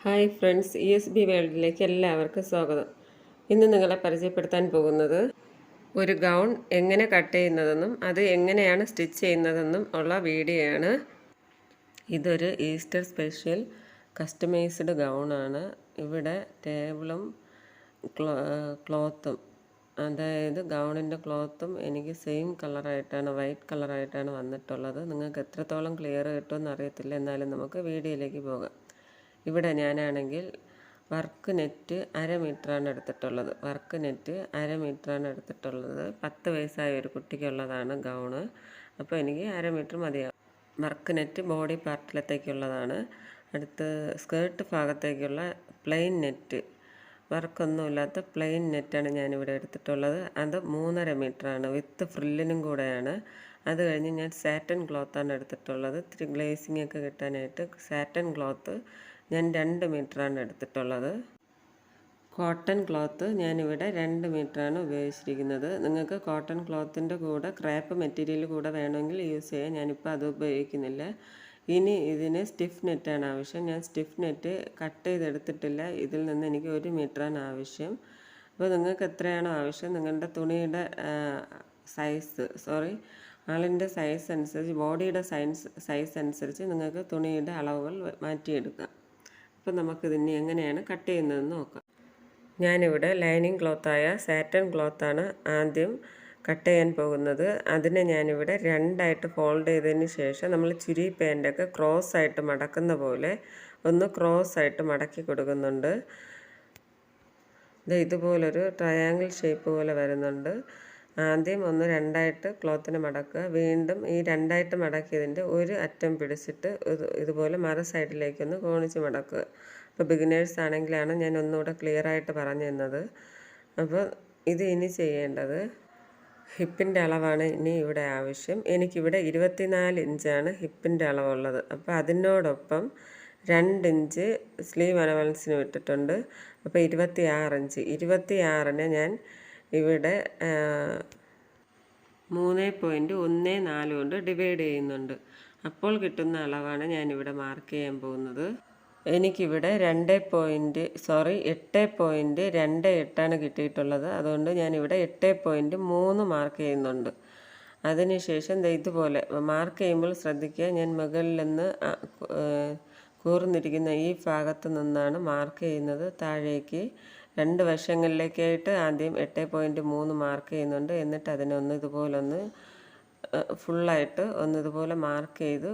Hi friends, ESB വേൾഡിലേക്ക് എല്ലാവർക്കും സ്വാഗതം. ഇന്ന് നിങ്ങളെ പരിചയപ്പെടുത്താൻ പോകുന്നത് ഒരു ഗൗൺ എങ്ങനെ കട്ട് ചെയ്യുന്നതെന്നും അത് എങ്ങനെയാണ് സ്റ്റിച്ച് ചെയ്യുന്നതെന്നും ഉള്ള വീഡിയോ ആണ്. ഇതൊരു ഈസ്റ്റർ സ്പെഷ്യൽ കസ്റ്റമൈസ്ഡ് ഗൗണാണ്. ഇവിടെ ടേബിളും ക്ലോത്തും, അതായത് ഗൗണിൻ്റെ ക്ലോത്തും എനിക്ക് സെയിം കളറായിട്ടാണ്, വൈറ്റ് കളറായിട്ടാണ് വന്നിട്ടുള്ളത്. നിങ്ങൾക്ക് എത്രത്തോളം ക്ലിയർ കിട്ടുമെന്ന് അറിയത്തില്ല, എന്നാലും നമുക്ക് വീഡിയോയിലേക്ക് പോകാം. ഇവിടെ ഞാനാണെങ്കിൽ വർക്ക് നെറ്റ് 1/2 മീറ്ററാണ് എടുത്തിട്ടുള്ളത്. 10 വയസ്സായ ഒരു കുട്ടിക്കുള്ളതാണ് ഗൗണ്. അപ്പോൾ എനിക്ക് 1/2 മീറ്റർ മതിയാവും. വർക്ക് നെറ്റ് ബോഡി പാർട്ടിലത്തേക്കുള്ളതാണ്. അടുത്ത് സ്കേർട്ട് ഭാഗത്തേക്കുള്ള പ്ലെയിൻ നെറ്റ്, വർക്കൊന്നുമില്ലാത്ത പ്ലെയിൻ നെറ്റാണ് ഞാനിവിടെ എടുത്തിട്ടുള്ളത്. അത് 3.5 മീറ്ററാണ്, വിത്ത് ഫ്രില്ലിനും കൂടെയാണ്. അത് കഴിഞ്ഞ് ഞാൻ സാറ്റൻ ക്ലോത്താണ് എടുത്തിട്ടുള്ളത്. ഇത്തിരി ഗ്ലേസിംഗ് ഒക്കെ കിട്ടാനായിട്ട് സാറ്റൻ ക്ലോത്ത് ഞാൻ 2 മീറ്ററാണ് എടുത്തിട്ടുള്ളത്. കോട്ടൺ ക്ലോത്ത് ഞാനിവിടെ 2 മീറ്ററാണ് ഉപയോഗിച്ചിരിക്കുന്നത്. നിങ്ങൾക്ക് കോട്ടൺ ക്ലോത്തിൻ്റെ കൂടെ ക്രേപ്പ് മെറ്റീരിയൽ കൂടെ വേണമെങ്കിൽ യൂസ് ചെയ്യാം. ഞാനിപ്പോൾ അത് ഉപയോഗിക്കുന്നില്ല. ഇനി ഇതിന് സ്റ്റിഫ് നെറ്റാണ് ആവശ്യം. ഞാൻ സ്റ്റിഫ് നെറ്റ് കട്ട് ചെയ്തെടുത്തിട്ടില്ല. ഇതിൽ നിന്ന് എനിക്ക് 1 മീറ്ററാണ് ആവശ്യം. അപ്പോൾ നിങ്ങൾക്ക് എത്രയാണോ ആവശ്യം, നിങ്ങളുടെ തുണിയുടെ ആളിൻ്റെ സൈസ് അനുസരിച്ച്, ബോഡിയുടെ സൈസ് അനുസരിച്ച് നിങ്ങൾക്ക് തുണിയുടെ അളവുകൾ മാറ്റിയെടുക്കാം. അപ്പോൾ നമുക്കിതിന് എങ്ങനെയാണ് കട്ട് ചെയ്യുന്നതെന്ന് നോക്കാം. ഞാനിവിടെ ലൈനിങ് ക്ലോത്തായ സാറ്റൻ ക്ലോത്താണ് ആദ്യം കട്ട് ചെയ്യാൻ പോകുന്നത്. അതിനെ ഞാനിവിടെ 2ആയിട്ട് ഫോൾഡ് ചെയ്തതിന് ശേഷം നമ്മൾ ചുരി പാൻറ്റൊക്കെ ക്രോസ് ആയിട്ട് മടക്കുന്ന പോലെ ഒന്ന് ക്രോസ് ആയിട്ട് മടക്കി കൊടുക്കുന്നുണ്ട്. ഇതുപോലൊരു ട്രയാങ്കിൾ ഷേപ്പ് പോലെ വരുന്നുണ്ട്. ആദ്യം ഒന്ന് 2ആയിട്ട് ക്ലോത്തിനെ മടക്കുക. വീണ്ടും ഈ 2ആയിട്ട് മടക്കിയതിൻ്റെ ഒരു അറ്റം പിടിച്ചിട്ട് ഇതുപോലെ മറു സൈഡിലേക്കൊന്ന് കോണിച്ച് മടക്കുക. അപ്പോൾ ബിഗിനേഴ്സ് ആണെങ്കിലാണ് ഞാൻ ഒന്നുകൂടെ ക്ലിയർ ആയിട്ട് പറഞ്ഞു തന്നത്. അപ്പോൾ ഇത് ഇനി ചെയ്യേണ്ടത് ഹിപ്പിൻ്റെ അളവാണ് ഇനി ഇവിടെ ആവശ്യം. എനിക്കിവിടെ 24 ഇഞ്ചാണ് ഹിപ്പിൻ്റെ അളവുള്ളത്. അപ്പോൾ അതിനോടൊപ്പം 2 ഇഞ്ച് സ്ലീവ് അലവൻസിന് വിട്ടിട്ടുണ്ട്. അപ്പോൾ 26 ഇഞ്ച്. 26നെ ഞാൻ ഇവിടെ 3.14 കൊണ്ട് ഡിവൈഡ് ചെയ്യുന്നുണ്ട്. അപ്പോൾ കിട്ടുന്ന അളവാണ് ഞാനിവിടെ മാർക്ക് ചെയ്യാൻ പോകുന്നത്. എനിക്കിവിടെ 8.28 കിട്ടിയിട്ടുള്ളത്. അതുകൊണ്ട് ഞാനിവിടെ 8.3 മാർക്ക് ചെയ്യുന്നുണ്ട്. അതിനുശേഷം ഇതുപോലെ മാർക്ക് ചെയ്യുമ്പോൾ ശ്രദ്ധിക്കുക, ഞാൻ മുകളിൽ നിന്ന് കൂർന്നിരിക്കുന്ന ഈ ഭാഗത്ത് നിന്നാണ് മാർക്ക് ചെയ്യുന്നത്. താഴേക്ക് 2 വശങ്ങളിലേക്കായിട്ട് ആദ്യം 8.3 മാർക്ക് ചെയ്യുന്നുണ്ട്. എന്നിട്ട് അതിനൊന്ന് ഇതുപോലൊന്ന് ഫുള്ളായിട്ട് ഇതുപോലെ മാർക്ക് ചെയ്ത്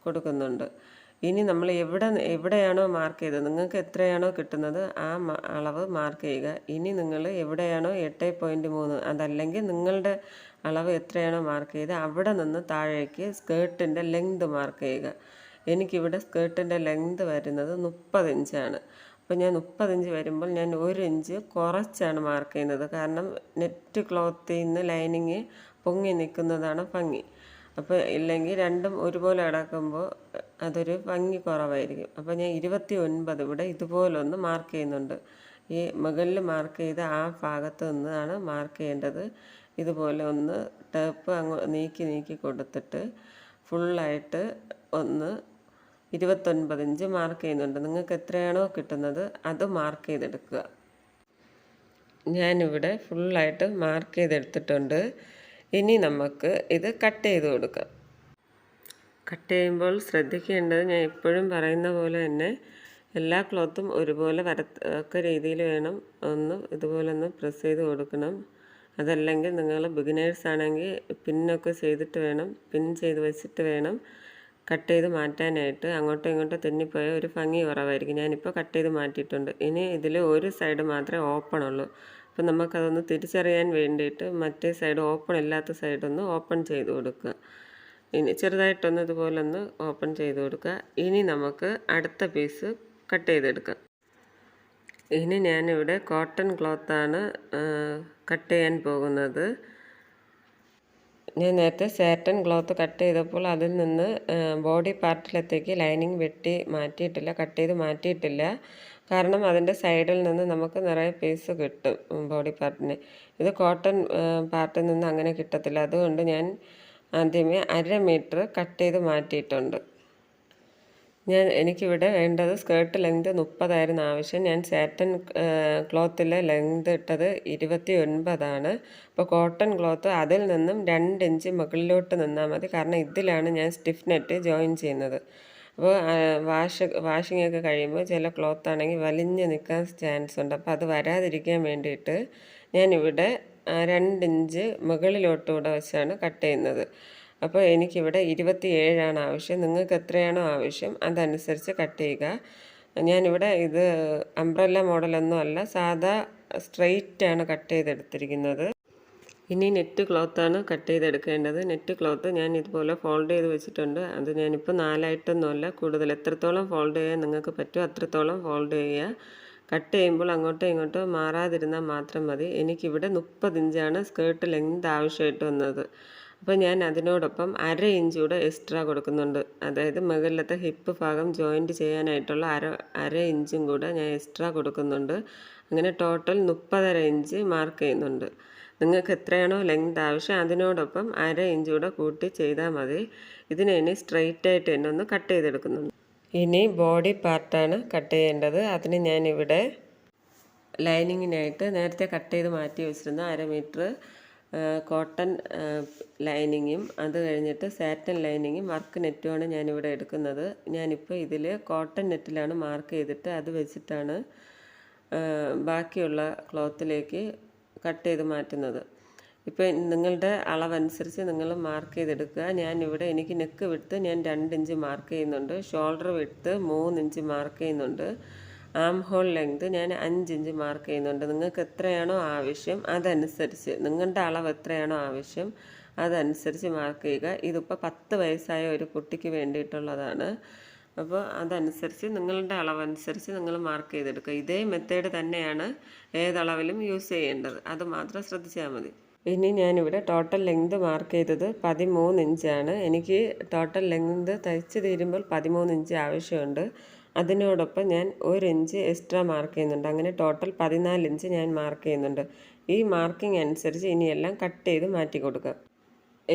കൊടുക്കുന്നുണ്ട്. ഇനി നമ്മൾ എവിടെയാണോ മാർക്ക് ചെയ്തത്, നിങ്ങൾക്ക് എത്രയാണോ കിട്ടുന്നത് ആ അളവ് മാർക്ക് ചെയ്യുക. ഇനി നിങ്ങൾ എവിടെയാണോ 8.3, അതല്ലെങ്കിൽ നിങ്ങളുടെ അളവ് എത്രയാണോ മാർക്ക് ചെയ്ത് അവിടെ നിന്ന് താഴേക്ക് സ്കേർട്ടിൻ്റെ ലെങ്ത് മാർക്ക് ചെയ്യുക. എനിക്കിവിടെ സ്കേർട്ടിൻ്റെ ലെങ്ത് വരുന്നത് 30 ഇഞ്ചാണ്. അപ്പോൾ ഞാൻ 30 ഇഞ്ച് വരുമ്പോൾ ഞാൻ 1 ഇഞ്ച് കുറച്ചാണ് മാർക്ക് ചെയ്യുന്നത്. കാരണം നെറ്റ് ക്ലോത്തിൽ നിന്ന് ലൈനിങ് പൊങ്ങി നിൽക്കുന്നതാണ് ഭംഗി. അപ്പോൾ ഇല്ലെങ്കിൽ രണ്ടും ഒരുപോലെ അടക്കുമ്പോൾ അതൊരു ഭംഗി കുറവായിരിക്കും. അപ്പോൾ ഞാൻ 29 ഇവിടെ ഇതുപോലൊന്ന് മാർക്ക് ചെയ്യുന്നുണ്ട്. ഈ മുകളിൽ മാർക്ക് ചെയ്ത ആ ഭാഗത്ത് നിന്നാണ് മാർക്ക് ചെയ്യേണ്ടത്. ഇതുപോലെ ഒന്ന് ടേപ്പ് നീക്കി കൊടുത്തിട്ട് ഫുള്ളായിട്ട് ഒന്ന് 29 ഇഞ്ച് മാർക്ക് ചെയ്യുന്നുണ്ട്. നിങ്ങൾക്ക് എത്രയാണോ കിട്ടുന്നത് അത് മാർക്ക് ചെയ്തെടുക്കുക. ഞാനിവിടെ ഫുള്ളായിട്ട് മാർക്ക് ചെയ്തെടുത്തിട്ടുണ്ട്. ഇനി നമുക്ക് ഇത് കട്ട് ചെയ്ത് കൊടുക്കാം. കട്ട് ചെയ്യുമ്പോൾ ശ്രദ്ധിക്കേണ്ടത്, ഞാൻ എപ്പോഴും പറയുന്ന പോലെ തന്നെ എല്ലാ ക്ലോത്തും ഒരുപോലെ വരത്തക്ക രീതിയിൽ വേണം ഇതുപോലെ ഒന്ന് പ്രസ് ചെയ്ത് കൊടുക്കണം. അതല്ലെങ്കിൽ നിങ്ങൾ ബിഗിനേഴ്സ് ആണെങ്കിൽ പിന്നൊക്കെ ചെയ്തിട്ട് വേണം, പിൻ ചെയ്ത് വെച്ചിട്ട് വേണം കട്ട് ചെയ്ത് മാറ്റാനായിട്ട്. അങ്ങോട്ടും ഇങ്ങോട്ടും തെന്നിപ്പോയാൽ ഒരു ഭംഗി കുറവായിരിക്കും. ഞാനിപ്പോൾ കട്ട് ചെയ്ത് മാറ്റിയിട്ടുണ്ട്. ഇനി ഇതിൽ ഒരു സൈഡ് മാത്രമേ ഓപ്പൺ ഉള്ളൂ. അപ്പോൾ നമുക്കതൊന്ന് തിരിച്ചറിയാൻ വേണ്ടിയിട്ട് മറ്റേ സൈഡ്, ഓപ്പൺ ഇല്ലാത്ത സൈഡൊന്ന് ഓപ്പൺ ചെയ്ത് കൊടുക്കുക. ഇനി ചെറുതായിട്ടൊന്ന് ഇതുപോലെ ഒന്ന് ഓപ്പൺ ചെയ്ത് കൊടുക്കുക. ഇനി നമുക്ക് അടുത്ത പീസ് കട്ട് ചെയ്തെടുക്കാം. ഇനി ഞാനിവിടെ കോട്ടൺ ക്ലോത്താണ് കട്ട് ചെയ്യാൻ പോകുന്നത്. ഞാൻ നേരത്തെ സാറ്റൻ ക്ലോത്ത് കട്ട് ചെയ്തപ്പോൾ അതിൽ നിന്ന് ബോഡി പാർട്ടിലത്തേക്ക് ലൈനിങ് വെട്ടി മാറ്റിയിട്ടില്ല, കട്ട് ചെയ്ത് മാറ്റിയിട്ടില്ല. കാരണം അതിൻ്റെ സൈഡിൽ നിന്ന് നമുക്ക് നിറയെ പീസ് കിട്ടും ബോഡി പാർട്ടിന്. ഇത് കോട്ടൺ പാർട്ടിൽ നിന്ന് അങ്ങനെ കിട്ടത്തില്ല. അതുകൊണ്ട് ഞാൻ ആദ്യമേ 1/2 മീറ്റർ കട്ട് ചെയ്ത് മാറ്റിയിട്ടുണ്ട്. എനിക്കിവിടെ വേണ്ടത് സ്കേർട്ട് ലെങ്ത് 30 ആവശ്യം. ഞാൻ സാറ്റൻ ക്ലോത്തിലെ ലെങ്ത് ഇട്ടത് 29. അപ്പോൾ കോട്ടൺ ക്ലോത്ത് അതിൽ നിന്നും 2 ഇഞ്ച് മുകളിലോട്ട് നിന്നാൽ മതി. കാരണം ഇതിലാണ് ഞാൻ സ്റ്റിഫ് നെറ്റ് ജോയിൻ ചെയ്യുന്നത്. അപ്പോൾ വാഷിംഗ് ഒക്കെ കഴിയുമ്പോൾ ചില ക്ലോത്ത് ആണെങ്കിൽ വലിഞ്ഞ് നിൽക്കാൻ ചാൻസ് ഉണ്ട്. അപ്പോൾ അത് വരാതിരിക്കാൻ വേണ്ടിയിട്ട് ഞാനിവിടെ 2 ഇഞ്ച് മുകളിലോട്ടുകൂടെ വെച്ചാണ് കട്ട് ചെയ്യുന്നത്. അപ്പോൾ എനിക്കിവിടെ 27 ആവശ്യം. നിങ്ങൾക്ക് എത്രയാണോ ആവശ്യം അതനുസരിച്ച് കട്ട് ചെയ്യുക. ഞാനിവിടെ ഇത് അംബ്രല്ല മോഡലൊന്നും അല്ല, സാധാ സ്ട്രെയിറ്റാണ് കട്ട് ചെയ്തെടുത്തിരിക്കുന്നത്. ഇനി നെറ്റ് ക്ലോത്താണ് കട്ട് ചെയ്തെടുക്കേണ്ടത്. നെറ്റ് ക്ലോത്ത് ഞാൻ ഇതുപോലെ ഫോൾഡ് ചെയ്ത് വെച്ചിട്ടുണ്ട്. അത് ഞാനിപ്പോൾ 4ആയിട്ടൊന്നുമല്ല, കൂടുതൽ എത്രത്തോളം ഫോൾഡ് ചെയ്യാൻ നിങ്ങൾക്ക് പറ്റുമോ അത്രത്തോളം ഫോൾഡ് ചെയ്യുക. കട്ട് ചെയ്യുമ്പോൾ അങ്ങോട്ടും ഇങ്ങോട്ടും മാറാതിരുന്നാൽ മാത്രം മതി. എനിക്കിവിടെ 30 ഇഞ്ചാണ് സ്കേർട്ട് ലെങ്ത് ആവശ്യമായിട്ട് വന്നത്. അപ്പോൾ ഞാൻ അതിനോടൊപ്പം 1/2 ഇഞ്ച് കൂടെ എക്സ്ട്രാ കൊടുക്കുന്നുണ്ട്. അതായത് മുകളിലത്തെ ഹിപ്പ് ഭാഗം ജോയിൻറ്റ് ചെയ്യാനായിട്ടുള്ള 1/2 ഇഞ്ചും കൂടെ ഞാൻ എക്സ്ട്രാ കൊടുക്കുന്നുണ്ട്. അങ്ങനെ ടോട്ടൽ 30.5 ഇഞ്ച് മാർക്ക് ചെയ്യുന്നുണ്ട്. നിങ്ങൾക്ക് എത്രയാണോ ലെങ്ത് ആവശ്യം അതിനോടൊപ്പം 1/2 ഇഞ്ച് കൂടെ കൂട്ടി ചെയ്താൽ മതി. ഇതിനെ ഇനി സ്ട്രെയിറ്റായിട്ട് തന്നെ ഒന്ന് കട്ട് ചെയ്തെടുക്കുന്നുണ്ട്. ഇനി ബോഡി പാർട്ടാണ് കട്ട് ചെയ്യേണ്ടത്. അതിന് ഞാനിവിടെ ലൈനിങ്ങിനായിട്ട് നേരത്തെ കട്ട് ചെയ്ത് മാറ്റി വെച്ചിരുന്ന 1/2 മീറ്റർ കോട്ടൺ ലൈനിങ്ങും അത് കഴിഞ്ഞിട്ട് സാറ്റൻ ലൈനിങ്ങും വർക്ക് നെറ്റുമാണ് ഞാനിവിടെ എടുക്കുന്നത്. ഞാനിപ്പോൾ ഇതിൽ കോട്ടൺ നെറ്റിലാണ് മാർക്ക് ചെയ്തിട്ട് അത് വെച്ചിട്ടാണ് ബാക്കിയുള്ള ക്ലോത്തിലേക്ക് കട്ട് ചെയ്ത് മാറ്റുന്നത്. ഇപ്പോൾ നിങ്ങളുടെ അളവനുസരിച്ച് നിങ്ങൾ മാർക്ക് ചെയ്തെടുക്കുക. ഞാനിവിടെ എനിക്ക് നെക്ക് വിഡ്ത്ത് ഞാൻ 2 ഇഞ്ച് മാർക്ക് ചെയ്യുന്നുണ്ട്. ഷോൾഡർ വിഡ്ത്ത് 3 ഇഞ്ച് മാർക്ക് ചെയ്യുന്നുണ്ട്. ആം ഹോൾ ലെങ്ത് ഞാൻ 5 ഇഞ്ച് മാർക്ക് ചെയ്യുന്നുണ്ട്. നിങ്ങൾക്ക് എത്രയാണോ ആവശ്യം അതനുസരിച്ച്, നിങ്ങളുടെ അളവ് എത്രയാണോ ആവശ്യം അതനുസരിച്ച് മാർക്ക് ചെയ്യുക. ഇതിപ്പോൾ 10 വയസ്സായ ഒരു കുട്ടിക്ക് വേണ്ടിയിട്ടുള്ളതാണ്. അപ്പോൾ അതനുസരിച്ച് നിങ്ങളുടെ അളവനുസരിച്ച് നിങ്ങൾ മാർക്ക് ചെയ്തെടുക്കുക. ഇതേ മെത്തേഡ് തന്നെയാണ് ഏതളവിലും യൂസ് ചെയ്യേണ്ടത്, അത് മാത്രം ശ്രദ്ധിച്ചാൽ മതി. ഇനി ഞാനിവിടെ ടോട്ടൽ ലെങ്ത് മാർക്ക് ചെയ്തത് 13 ഇഞ്ചാണ്. എനിക്ക് ടോട്ടൽ ലെങ്ത് തയ്ച്ച് തീരുമ്പോൾ 13 ഇഞ്ച് ആവശ്യമുണ്ട്. അതിനോടൊപ്പം ഞാൻ 1 ഇഞ്ച് എക്സ്ട്രാ മാർക്ക് ചെയ്യുന്നുണ്ട്. അങ്ങനെ ടോട്ടൽ 14 ഇഞ്ച് ഞാൻ മാർക്ക് ചെയ്യുന്നുണ്ട്. ഈ മാർക്കിംഗ് അനുസരിച്ച് ഇനിയെല്ലാം കട്ട് ചെയ്ത് മാറ്റി കൊടുക്കുക.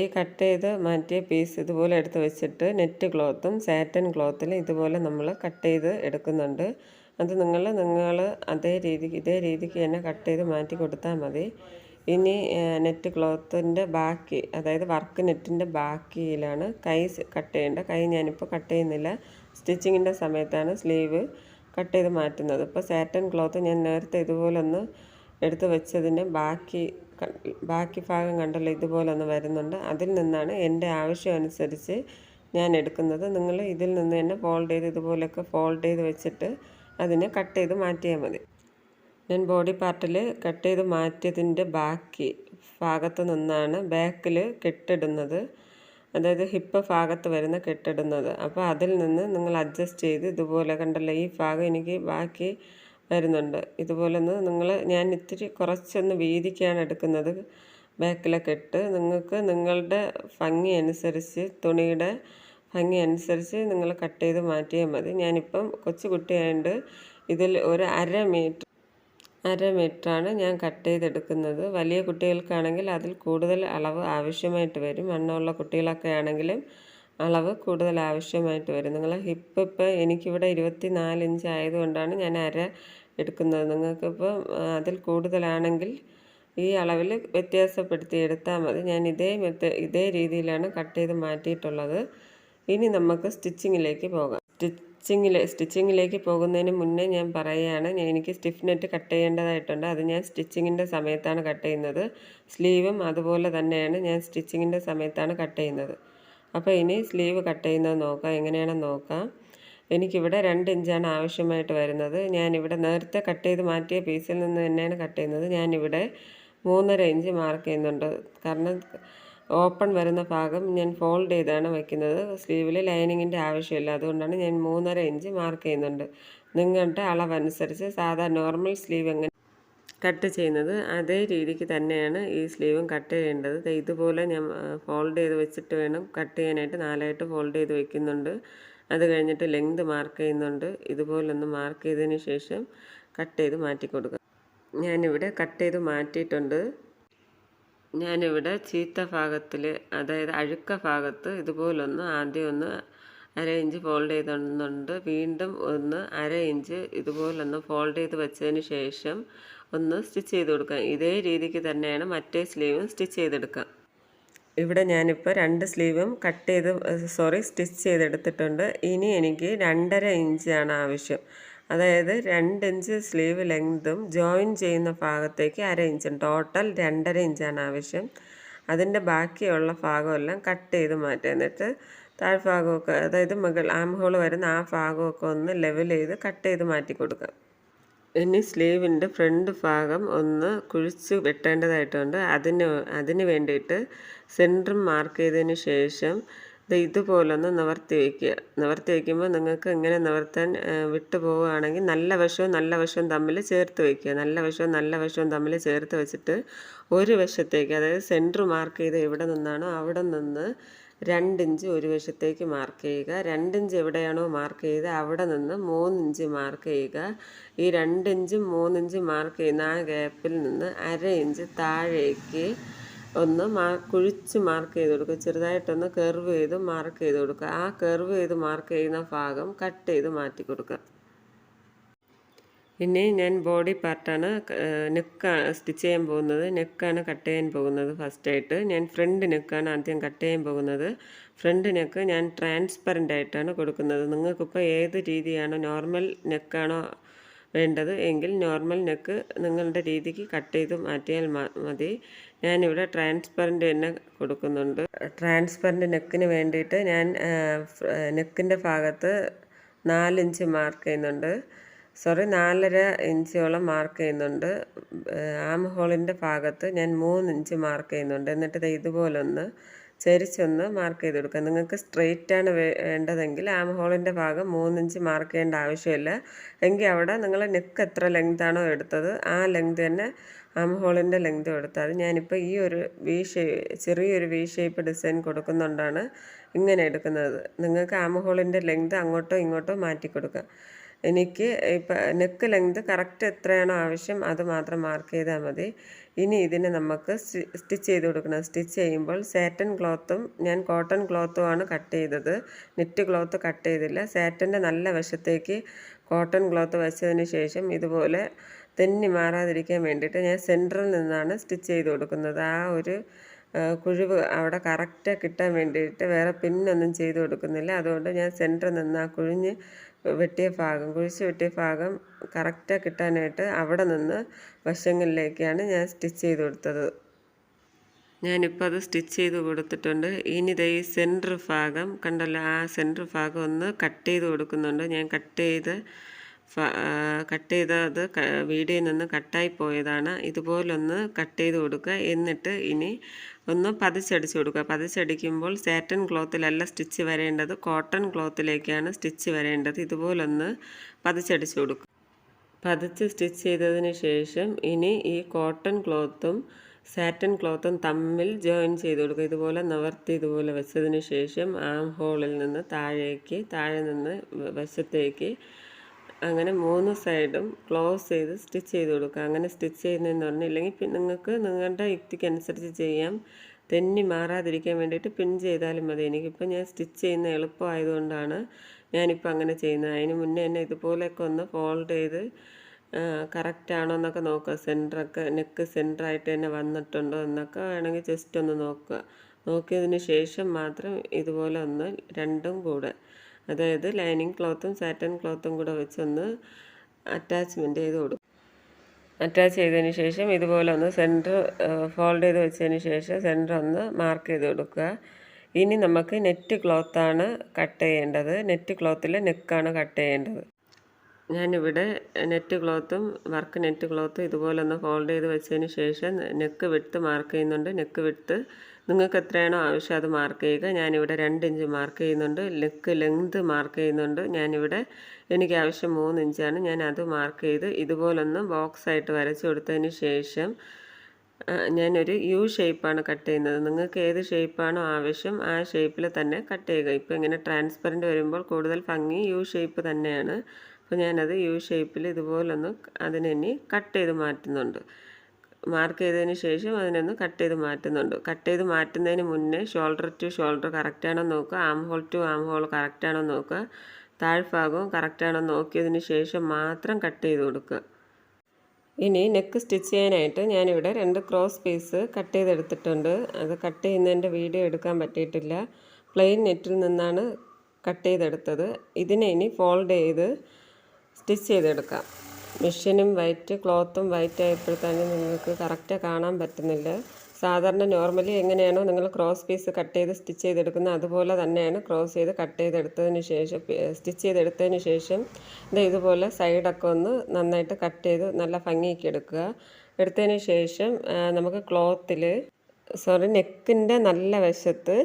ഈ കട്ട് ചെയ്ത് മാറ്റിയ പീസ് ഇതുപോലെ എടുത്ത് വെച്ചിട്ട് നെറ്റ് ക്ലോത്തും സാറ്റൻ ക്ലോത്തിലും ഇതുപോലെ നമ്മൾ കട്ട് ചെയ്ത് എടുക്കുന്നുണ്ട്. അത് നിങ്ങൾ ഇതേ രീതിക്ക് തന്നെ കട്ട് ചെയ്ത് മാറ്റി കൊടുത്താൽ മതി. ഇനി നെറ്റ് ക്ലോത്തിൻ്റെ ബാക്കി, അതായത് വർക്ക് നെറ്റിൻ്റെ ബാക്കിയിലാണ് കൈ കട്ട് ചെയ്യേണ്ടത്. കൈ ഞാനിപ്പോൾ കട്ട് ചെയ്യുന്നില്ല, സ്റ്റിച്ചിങ്ങിൻ്റെ സമയത്താണ് സ്ലീവ് കട്ട് ചെയ്ത് മാറ്റുന്നത്. ഇപ്പോൾ സാറ്റൻ ക്ലോത്ത് ഞാൻ നേരത്തെ ഇതുപോലൊന്ന് എടുത്ത് വെച്ചതിൻ്റെ ബാക്കി ഭാഗം കണ്ടല്ലോ, ഇതുപോലൊന്ന് വരുന്നുണ്ട്. അതിൽ നിന്നാണ് എൻ്റെ ആവശ്യം അനുസരിച്ച് ഞാൻ എടുക്കുന്നത്. നിങ്ങൾ ഇതിൽ നിന്ന് തന്നെ ഫോൾഡ് ചെയ്ത് ഇതുപോലെയൊക്കെ ഫോൾഡ് ചെയ്ത് വെച്ചിട്ട് അതിനെ കട്ട് ചെയ്ത് മാറ്റിയാൽ മതി. ഞാൻ ബോഡി പാർട്ടിൽ കട്ട് ചെയ്ത് മാറ്റിയതിൻ്റെ ബാക്കി ഭാഗത്ത് നിന്നാണ് ബാക്കിൽ കെട്ടിടുന്നത്, അതായത് ഹിപ്പ് ഭാഗത്ത് വരുന്ന കെട്ടിടുന്നത്. അപ്പോൾ അതിൽ നിന്ന് നിങ്ങൾ അഡ്ജസ്റ്റ് ചെയ്ത് ഇതുപോലെ കണ്ടല്ലോ, ഈ ഭാഗം എനിക്ക് ബാക്കി വരുന്നുണ്ട്. ഇതുപോലെ ഞാൻ ഇത്തിരി കുറച്ചൊന്ന് വീതിക്കാണ് എടുക്കുന്നത് ബാക്കിലെ കെട്ട്. നിങ്ങൾക്ക് നിങ്ങളുടെ ഭംഗി അനുസരിച്ച്, തുണിയുടെ ഭംഗി അനുസരിച്ച് നിങ്ങൾ കട്ട് ചെയ്ത് മാറ്റിയാൽ മതി. ഞാനിപ്പം കൊച്ചു കുട്ടിയായതുകൊണ്ട് ഇതിൽ ഒരു 1/2 മീറ്ററാണ് ഞാൻ കട്ട് ചെയ്തെടുക്കുന്നത്. വലിയ കുട്ടികൾക്കാണെങ്കിൽ അതിൽ കൂടുതൽ അളവ് ആവശ്യമായിട്ട് വരും. വണ്ണമുള്ള കുട്ടികളൊക്കെ ആണെങ്കിലും അളവ് കൂടുതൽ ആവശ്യമായിട്ട് വരും. നിങ്ങൾ ഹിപ്പ് ഇപ്പോൾ എനിക്കിവിടെ 24 ഇഞ്ച് ആയതുകൊണ്ടാണ് ഞാൻ 1/2 എടുക്കുന്നത്. നിങ്ങൾക്കിപ്പോൾ അതിൽ കൂടുതലാണെങ്കിൽ ഈ അളവിൽ വ്യത്യാസപ്പെടുത്തി എടുത്താൽ മതി. ഞാൻ ഇതേ രീതിയിലാണ് കട്ട് ചെയ്ത് മാറ്റിയിട്ടുള്ളത്. ഇനി നമുക്ക് സ്റ്റിച്ചിങ്ങിലേക്ക് പോകാം. സ്റ്റിച്ചിങ്ങിലേക്ക് പോകുന്നതിന് മുന്നേ ഞാൻ പറയുകയാണ്, എനിക്ക് സ്റ്റിഫ് നെറ്റ് കട്ട് ചെയ്യേണ്ടതായിട്ടുണ്ട്. അത് ഞാൻ സ്റ്റിച്ചിങ്ങിൻ്റെ സമയത്താണ് കട്ട് ചെയ്യുന്നത്. സ്ലീവും അതുപോലെ തന്നെയാണ്, ഞാൻ സ്റ്റിച്ചിങ്ങിൻ്റെ സമയത്താണ് കട്ട് ചെയ്യുന്നത്. അപ്പോൾ ഇനി സ്ലീവ് കട്ട് ചെയ്യുന്നത് നോക്കാം, എങ്ങനെയാണെന്ന് നോക്കാം. എനിക്കിവിടെ 2 ഇഞ്ചാണ് ആവശ്യമായിട്ട് വരുന്നത്. ഞാനിവിടെ നേരത്തെ കട്ട് ചെയ്ത് മാറ്റിയ പീസിൽ നിന്ന് തന്നെയാണ് കട്ട് ചെയ്യുന്നത്. ഞാനിവിടെ 3.5 ഇഞ്ച് മാർക്ക് ചെയ്യുന്നുണ്ട്. കാരണം ഓപ്പൺ വരുന്ന ഭാഗം ഞാൻ ഫോൾഡ് ചെയ്താണ് വയ്ക്കുന്നത്. സ്ലീവിൽ ലൈനിങ്ങിൻ്റെ ആവശ്യമില്ല, അതുകൊണ്ടാണ് ഞാൻ 3.5 ഇഞ്ച് മാർക്ക് ചെയ്യുന്നുണ്ട്. നിങ്ങളുടെ അളവനുസരിച്ച് സാധാ നോർമൽ സ്ലീവ് എങ്ങനെ കട്ട് ചെയ്യുന്നത് അതേ രീതിക്ക് തന്നെയാണ് ഈ സ്ലീവും കട്ട് ചെയ്യേണ്ടത്. ഇതുപോലെ ഞാൻ ഫോൾഡ് ചെയ്ത് വെച്ചിട്ട് വേണം കട്ട് ചെയ്യാനായിട്ട്. 4ആയിട്ട് ഫോൾഡ് ചെയ്ത് വയ്ക്കുന്നുണ്ട്. അത് കഴിഞ്ഞിട്ട് ലെങ്ത് മാർക്ക് ചെയ്യുന്നുണ്ട്. ഇതുപോലൊന്ന് മാർക്ക് ചെയ്തതിന് ശേഷം കട്ട് ചെയ്ത് മാറ്റി കൊടുക്കുക. ഞാനിവിടെ കട്ട് ചെയ്ത് മാറ്റിയിട്ടുണ്ട്. ഞാനിവിടെ ചീത്ത ഭാഗത്തിൽ, അതായത് അഴുക്ക ഭാഗത്ത് ഇതുപോലൊന്ന് ആദ്യം ഒന്ന് അര ഇഞ്ച് ഫോൾഡ് ചെയ്തുണ്ട് വീണ്ടും ഒന്ന് അര ഇഞ്ച് ഇതുപോലൊന്ന് ഫോൾഡ് ചെയ്ത് വെച്ചതിന് ശേഷം ഒന്ന് സ്റ്റിച്ച് ചെയ്ത് കൊടുക്കാം. ഇതേ രീതിക്ക് തന്നെയാണ് മറ്റേ സ്ലീവും സ്റ്റിച്ച് ചെയ്തെടുക്കാം. ഇവിടെ ഞാനിപ്പോൾ 2 സ്ലീവും സ്റ്റിച്ച് ചെയ്തെടുത്തിട്ടുണ്ട്. ഇനി എനിക്ക് 2.5 ഇഞ്ചാണ് ആവശ്യം. അതായത് 2 ഇഞ്ച് സ്ലീവ് ലെങ്തും ജോയിൻ ചെയ്യുന്ന ഭാഗത്തേക്ക് അര ഇഞ്ചും, ടോട്ടൽ 2.5 ഇഞ്ചാണ് ആവശ്യം. അതിൻ്റെ ബാക്കിയുള്ള ഭാഗമെല്ലാം കട്ട് ചെയ്ത് മാറ്റുക. എന്നിട്ട് താഴ്ഭാഗമൊക്കെ, അതായത് ആം ഹോൾ വരുന്ന ആ ഭാഗമൊക്കെ ഒന്ന് ലെവൽ ചെയ്ത് കട്ട് ചെയ്ത് മാറ്റി കൊടുക്കാം. ഇനി സ്ലീവിൻ്റെ ഫ്രണ്ട് ഭാഗം ഒന്ന് കുഴിച്ച് വെട്ടേണ്ടതായിട്ടുണ്ട്. അതിന് വേണ്ടിയിട്ട് സെൻറ്ററും മാർക്ക് ചെയ്തതിന് ശേഷം ഇതുപോലൊന്ന് നിവർത്തി വയ്ക്കുക. നിവർത്തി വയ്ക്കുമ്പോൾ നിങ്ങൾക്ക് ഇങ്ങനെ നിവർത്താൻ വിട്ടു പോവുകയാണെങ്കിൽ നല്ല വശവും തമ്മിൽ ചേർത്ത് വയ്ക്കുക. നല്ല വശവും തമ്മിൽ ചേർത്ത് വെച്ചിട്ട് ഒരു വശത്തേക്ക്, അതായത് സെൻറ്റർ മാർക്ക് ചെയ്ത് എവിടെ നിന്നാണോ അവിടെ നിന്ന് 2 ഇഞ്ച് ഒരു വശത്തേക്ക് മാർക്ക് ചെയ്യുക. 2 ഇഞ്ച് എവിടെയാണോ മാർക്ക് ചെയ്ത് അവിടെ നിന്ന് 3 ഇഞ്ച് മാർക്ക് ചെയ്യുക. ഈ 2 ഇഞ്ചും 3 ഇഞ്ചും മാർക്ക് ചെയ്യുന്ന ആ ഗ്യാപ്പിൽ നിന്ന് അര ഇഞ്ച് താഴേക്ക് ഒന്ന് കുഴിച്ച് മാർക്ക് ചെയ്ത് കൊടുക്കുക. ചെറുതായിട്ടൊന്ന് കർവ് ചെയ്ത് മാർക്ക് ചെയ്ത് കൊടുക്കുക. ആ കർവ് ചെയ്ത് മാർക്ക് ചെയ്യുന്ന ഭാഗം കട്ട് ചെയ്ത് മാറ്റി കൊടുക്കുക. ഇനി ഞാൻ ബോഡി പാർട്ടാണ് നെക്കാണ് സ്റ്റിച്ച് ചെയ്യാൻ പോകുന്നത്. നെക്കാണ് കട്ട് ചെയ്യാൻ പോകുന്നത്. ഫസ്റ്റായിട്ട് ഞാൻ ഫ്രണ്ട് നെക്കാണ് ആദ്യം കട്ട് ചെയ്യാൻ പോകുന്നത്. ഫ്രണ്ട് നെക്ക് ഞാൻ ട്രാൻസ്പെറൻ്റ് ആയിട്ടാണ് കൊടുക്കുന്നത്. നിങ്ങൾക്കിപ്പോൾ ഏത് രീതിയാണോ, നോർമൽ നെക്കാണോ വേണ്ടത് എങ്കിൽ നോർമൽ നെക്ക് നിങ്ങളുടെ രീതിക്ക് കട്ട് ചെയ്ത് മാറ്റിയാൽ മതി. ഞാനിവിടെ ട്രാൻസ്പെറൻ്റ് തന്നെ കൊടുക്കുന്നുണ്ട്. ട്രാൻസ്പെറൻ്റ് നെക്കിന് വേണ്ടിയിട്ട് ഞാൻ നെക്കിൻ്റെ ഭാഗത്ത് 4 ഇഞ്ച് മാർക്ക് ചെയ്യുന്നുണ്ട്. 4.5 ഇഞ്ചോളം മാർക്ക് ചെയ്യുന്നുണ്ട്. ആം ഹോളിൻ്റെ ഭാഗത്ത് ഞാൻ 3 ഇഞ്ച് മാർക്ക് ചെയ്യുന്നുണ്ട്. എന്നിട്ട് ഇതുപോലൊന്ന് ചരിച്ചൊന്ന് മാർക്ക് ചെയ്ത് കൊടുക്കുക. നിങ്ങൾക്ക് സ്ട്രെയിറ്റാണ് വേണ്ടതെങ്കിൽ ആം ഹോളിൻ്റെ ഭാഗം 3 ഇഞ്ച് മാർക്ക് ചെയ്യേണ്ട ആവശ്യമില്ല. എങ്കിൽ അവിടെ നിങ്ങൾ നെക്ക് എത്ര ലെങ്താണോ എടുത്തത് ആ ലെങ്ത് തന്നെ ആം ഹോളിൻ്റെ ലെങ്ത് എടുത്താൽ. ഞാനിപ്പോൾ ഈ ഒരു ചെറിയൊരു വി ഷേപ്പ് ഡിസൈൻ കൊടുക്കുന്നുകൊണ്ടാണ് ഇങ്ങനെ എടുക്കുന്നത്. നിങ്ങൾക്ക് ആം ഹോളിൻ്റെ ലെങ്ത് അങ്ങോട്ടോ ഇങ്ങോട്ടോ മാറ്റി കൊടുക്കാം. എനിക്ക് ഇപ്പം നെക്ക് ലെങ്ത് കറക്റ്റ് എത്രയാണോ ആവശ്യം അത് മാത്രം മാർക്ക് ചെയ്താൽ മതി. ഇനി ഇതിന് നമുക്ക് സ്റ്റിച്ച് ചെയ്ത് കൊടുക്കണം. സ്റ്റിച്ച് ചെയ്യുമ്പോൾ സാറ്റൻ ക്ലോത്തും ഞാൻ കോട്ടൺ ക്ലോത്തുമാണ് കട്ട് ചെയ്തത്. നെറ്റ് ക്ലോത്ത് കട്ട് ചെയ്തില്ല. സാറ്റൻ്റെ നല്ല വശത്തേക്ക് കോട്ടൺ ക്ലോത്ത് വെച്ചതിന് ശേഷം ഇതുപോലെ തെന്നി മാറാതിരിക്കാൻ വേണ്ടിയിട്ട് ഞാൻ സെൻറ്ററിൽ നിന്നാണ് സ്റ്റിച്ച് ചെയ്ത് കൊടുക്കുന്നത്. ആ ഒരു കുഴിവ് അവിടെ കറക്റ്റ് കിട്ടാൻ വേണ്ടിയിട്ട് വേറെ പിന്നൊന്നും ചെയ്ത് കൊടുക്കുന്നില്ല. അതുകൊണ്ട് ഞാൻ സെൻറ്ററിൽ നിന്ന് ആ കുഴിച്ച് വെട്ടിയ ഭാഗം കറക്റ്റ് കിട്ടാനായിട്ട് അവിടെ നിന്ന് വശങ്ങളിലേക്കാണ് ഞാൻ സ്റ്റിച്ച് ചെയ്ത് കൊടുത്തത്. ഞാനിപ്പോൾ അത് സ്റ്റിച്ച് ചെയ്ത് കൊടുത്തിട്ടുണ്ട്. ഇനി ഈ സെൻറ്റർ ഭാഗം കണ്ടല്ലോ, ആ സെൻറ്റർ ഭാഗം ഒന്ന് കട്ട് ചെയ്ത് കൊടുക്കുന്നുണ്ട്. ഞാൻ കട്ട് ചെയ്തത് വീഡിയോയിൽ നിന്ന് കട്ടായി പോയതാണ്. ഇതുപോലൊന്ന് കട്ട് ചെയ്ത് കൊടുക്കുക. എന്നിട്ട് ഇനി ഒന്ന് പതിച്ചടിച്ച് കൊടുക്കുക. പതിച്ചടിക്കുമ്പോൾ സാറ്റൻ ക്ലോത്തിലല്ല സ്റ്റിച്ച് വരേണ്ടത്, കോട്ടൺ ക്ലോത്തിലേക്കാണ് സ്റ്റിച്ച് വരേണ്ടത്. ഇതുപോലൊന്ന് പതിച്ചടിച്ച് കൊടുക്കുക. പതിച്ച് സ്റ്റിച്ച് ചെയ്തതിന് ശേഷം ഇനി ഈ കോട്ടൺ ക്ലോത്തും സാറ്റൻ ക്ലോത്തും തമ്മിൽ ജോയിൻ ചെയ്ത് കൊടുക്കുക. ഇതുപോലെ നിവർത്തി ഇതുപോലെ വെച്ചതിന് ശേഷം ആം ഹോളിൽ നിന്ന് താഴെ നിന്ന് വശത്തേക്ക് അങ്ങനെ 3 സൈഡും ക്ലോസ് ചെയ്ത് സ്റ്റിച്ച് ചെയ്ത് കൊടുക്കുക. അങ്ങനെ സ്റ്റിച്ച് ചെയ്യുന്നതെന്ന് പറഞ്ഞില്ലെങ്കിൽ നിങ്ങൾക്ക് നിങ്ങളുടെ യുക്തിക്കനുസരിച്ച് ചെയ്യാം. തെന്നി മാറാതിരിക്കാൻ വേണ്ടിയിട്ട് പിൻ ചെയ്താലും മതി. എനിക്കിപ്പോൾ ഞാൻ സ്റ്റിച്ച് ചെയ്യുന്ന എളുപ്പമായതുകൊണ്ടാണ് ഞാനിപ്പോൾ അങ്ങനെ ചെയ്യുന്നത്. അതിന് മുന്നേ തന്നെ ഇതുപോലെയൊക്കെ ഒന്ന് ഫോൾഡ് ചെയ്ത് കറക്റ്റാണോ എന്നൊക്കെ നോക്കുക. സെൻറ്ററൊക്കെ നെക്ക് സെൻറ്ററായിട്ട് തന്നെ വന്നിട്ടുണ്ടോ എന്നൊക്കെ വേണമെങ്കിൽ ജസ്റ്റ് ഒന്ന് നോക്കുക. നോക്കിയതിന് ശേഷം മാത്രം ഇതുപോലെ ഒന്ന് രണ്ടും കൂടെ, അതായത് ലൈനിങ് ക്ലോത്തും സാറ്റൻ ക്ലോത്തും കൂടെ വെച്ചൊന്ന് അറ്റാച്ച്മെൻറ്റ് ചെയ്ത് കൊടുക്കും. അറ്റാച്ച് ചെയ്തതിന് ശേഷം ഇതുപോലെ ഒന്ന് സെൻറ്റർ ഫോൾഡ് ചെയ്ത് വെച്ചതിന് ശേഷം സെൻറ്റർ ഒന്ന് മാർക്ക് ചെയ്ത് കൊടുക്കുക. ഇനി നമുക്ക് നെറ്റ് ക്ലോത്താണ് കട്ട് ചെയ്യേണ്ടത്. നെറ്റ് ക്ലോത്തിൽ നെക്കാണ് കട്ട് ചെയ്യേണ്ടത്. ഞാനിവിടെ വർക്ക് നെറ്റ് ക്ലോത്തും ഇതുപോലെ ഒന്ന് ഫോൾഡ് ചെയ്ത് വെച്ചതിന് ശേഷം നെക്ക് വിഡ്ത്ത് മാർക്ക് ചെയ്യുന്നുണ്ട്. നെക്ക് വിഡ്ത്ത് നിങ്ങൾക്ക് എത്രയാണോ ആവശ്യം അത് മാർക്ക് ചെയ്യുക. ഞാനിവിടെ 2 ഇഞ്ച് മാർക്ക് ചെയ്യുന്നുണ്ട്. നെക്ക് ലെങ്ത് മാർക്ക് ചെയ്യുന്നുണ്ട്. ഞാനിവിടെ എനിക്ക് ആവശ്യം 3 ഇഞ്ചാണ്. ഞാൻ അത് മാർക്ക് ചെയ്ത് ഇതുപോലൊന്ന് ബോക്സ് ആയിട്ട് വരച്ച് കൊടുത്തതിന് ശേഷം ഞാനൊരു യു ഷേപ്പാണ് കട്ട് ചെയ്യുന്നത്. നിങ്ങൾക്ക് ഏത് ഷേപ്പാണോ ആവശ്യം ആ ഷേപ്പിൽ തന്നെ കട്ട് ചെയ്യുക. ഇപ്പോൾ ഇങ്ങനെ ട്രാൻസ്പെറൻറ്റ് വരുമ്പോൾ കൂടുതൽ ഭംഗി യു ഷേപ്പ് തന്നെയാണ്. അപ്പോൾ ഞാനത് യു ഷേപ്പിൽ ഇതുപോലൊന്ന് അതിനെ കട്ട് ചെയ്ത് മാറ്റുന്നുണ്ട്. മാർക്ക് ചെയ്തതിന് ശേഷം അതിനൊന്ന് കട്ട് ചെയ്ത് മാറ്റുന്നുണ്ട്. കട്ട് ചെയ്ത് മാറ്റുന്നതിന് മുന്നേ ഷോൾഡർ ടു ഷോൾഡർ കറക്റ്റാണോ നോക്കുക, armhole to armhole കറക്റ്റാണോ നോക്കുക, താഴ്ഭാഗവും കറക്റ്റാണോ നോക്കിയതിന് ശേഷം മാത്രം കട്ട് ചെയ്ത് കൊടുക്കുക. ഇനി നെക്ക് സ്റ്റിച്ച് ചെയ്യാനായിട്ട് ഞാനിവിടെ 2 ക്രോസ് പീസ് കട്ട് ചെയ്തെടുത്തിട്ടുണ്ട്. അത് കട്ട് ചെയ്യുന്നതിൻ്റെ വീഡിയോ എടുക്കാൻ പറ്റിയിട്ടില്ല. പ്ലെയിൻ നെറ്റിൽ നിന്നാണ് കട്ട് ചെയ്തെടുത്തത്. ഇതിനെ ഇനി ഫോൾഡ് ചെയ്ത് സ്റ്റിച്ച് ചെയ്തെടുക്കാം. മെഷീനും വൈറ്റ്, ക്ലോത്തും വൈറ്റ് ആയപ്പോഴത്തേനും നിങ്ങൾക്ക് കറക്റ്റ് കാണാൻ പറ്റുന്നില്ല. സാധാരണ നോർമലി എങ്ങനെയാണോ നിങ്ങൾ ക്രോസ് പീസ് കട്ട് ചെയ്ത് സ്റ്റിച്ച് ചെയ്തെടുക്കുന്നത് അതുപോലെ തന്നെയാണ് ക്രോസ് ചെയ്ത് കട്ട് ചെയ്തെടുത്തതിന് ശേഷം സ്റ്റിച്ച് ചെയ്തെടുത്തതിന് ശേഷം ഇതുപോലെ സൈഡൊക്കെ ഒന്ന് നന്നായിട്ട് കട്ട് ചെയ്ത് നല്ല ഭംഗിയാക്കി എടുക്കുക. എടുത്തതിന് ശേഷം നമുക്ക് നെക്കിൻ്റെ നല്ല വശത്ത്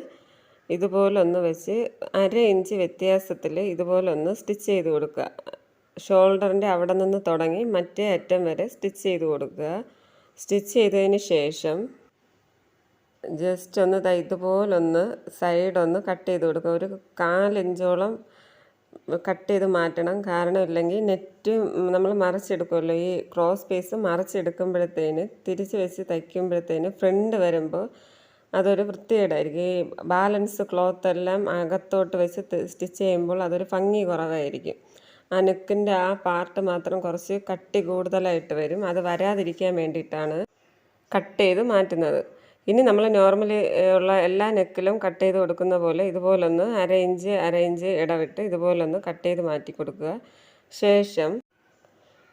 ഇതുപോലൊന്ന് വെച്ച് 1/2 ഇഞ്ച് വ്യത്യാസത്തിൽ ഇതുപോലൊന്ന് സ്റ്റിച്ച് ചെയ്ത് കൊടുക്കുക. ഷോൾഡറിൻ്റെ അവിടെ നിന്ന് തുടങ്ങി മറ്റേ അറ്റം വരെ സ്റ്റിച്ച് ചെയ്ത് കൊടുക്കുക. സ്റ്റിച്ച് ചെയ്തതിന് ശേഷം ജസ്റ്റ് ഒന്ന് ഇതുപോലൊന്ന് സൈഡൊന്ന് കട്ട് ചെയ്ത് കൊടുക്കുക. ഒരു 1/4 ഇഞ്ചോളം കട്ട് ചെയ്ത് മാറ്റണം. കാരണം ഇല്ലെങ്കിൽ നെറ്റ് നമ്മൾ മറിച്ചെടുക്കുമല്ലോ, ഈ ക്രോസ് പീസ് മറിച്ചെടുക്കുമ്പോഴത്തേന് തിരിച്ച് വെച്ച് തയ്ക്കുമ്പോഴത്തേന് ഫ്രണ്ട് വരുമ്പോൾ അതൊരു വൃത്തികേടായിരിക്കും. ഈ ബാലൻസ് ക്ലോത്ത് എല്ലാം അകത്തോട്ട് വെച്ച് സ്റ്റിച്ച് ചെയ്യുമ്പോൾ അതൊരു ഭംഗി കുറവായിരിക്കും. ആ നെക്കിൻ്റെ ആ പാർട്ട് മാത്രം കുറച്ച് കട്ടി കൂടുതലായിട്ട് വരും. അത് വരാതിരിക്കാൻ വേണ്ടിയിട്ടാണ് കട്ട് ചെയ്ത് മാറ്റുന്നത്. ഇനി നമ്മൾ നോർമലി ഉള്ള എല്ലാ നെക്കിലും കട്ട് ചെയ്ത് കൊടുക്കുന്ന പോലെ ഇതുപോലൊന്ന് 1/2 ഇഞ്ച് ഇടവിട്ട് ഇതുപോലൊന്ന് കട്ട് ചെയ്ത് മാറ്റി കൊടുക്കുക. ശേഷം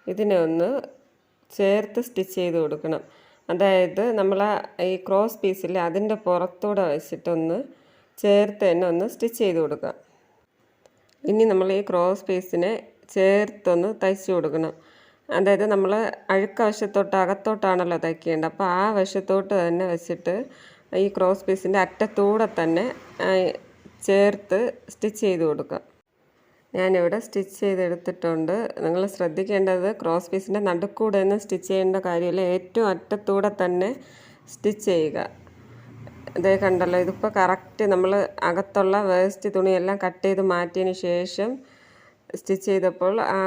ഇതിനെ ഒന്ന് ചേർത്ത് സ്റ്റിച്ച് ചെയ്ത് കൊടുക്കണം. അതായത് നമ്മൾ ഈ ക്രോസ് പീസിൽ അതിൻ്റെ പുറത്തൂടെ വെച്ചിട്ടൊന്ന് ചേർത്ത് തന്നെ ഒന്ന് സ്റ്റിച്ച് ചെയ്ത് കൊടുക്കുക. ഇനി നമ്മൾ ഈ ക്രോസ് പീസിനെ ചേർത്തൊന്ന് തയ്ച്ച് കൊടുക്കണം. അതായത് നമ്മൾ അഴുക്ക വശത്തോട്ട് അകത്തോട്ടാണല്ലോ തയ്ക്കേണ്ടത്. അപ്പോൾ ആ വശത്തോട്ട് തന്നെ വെച്ചിട്ട് ഈ ക്രോസ് പീസിൻ്റെ അറ്റത്തൂടെ തന്നെ ചേർത്ത് സ്റ്റിച്ച് ചെയ്ത് കൊടുക്കുക. ഞാനിവിടെ സ്റ്റിച്ച് ചെയ്തെടുത്തിട്ടുണ്ട്. നിങ്ങൾ ശ്രദ്ധിക്കേണ്ടത് ക്രോസ് പീസിൻ്റെ നടുക്കൂടെ ഒന്നും സ്റ്റിച്ച് ചെയ്യേണ്ട കാര്യമില്ല. ഏറ്റവും അറ്റത്തൂടെ തന്നെ സ്റ്റിച്ച് ചെയ്യുക. ഇതേ കണ്ടല്ലോ, ഇതിപ്പോൾ കറക്റ്റ് നമ്മൾ അകത്തുള്ള വേസ്റ്റ് തുണിയെല്ലാം കട്ട് ചെയ്ത് മാറ്റിയതിന് ശേഷം സ്റ്റിച്ച് ചെയ്തപ്പോൾ ആ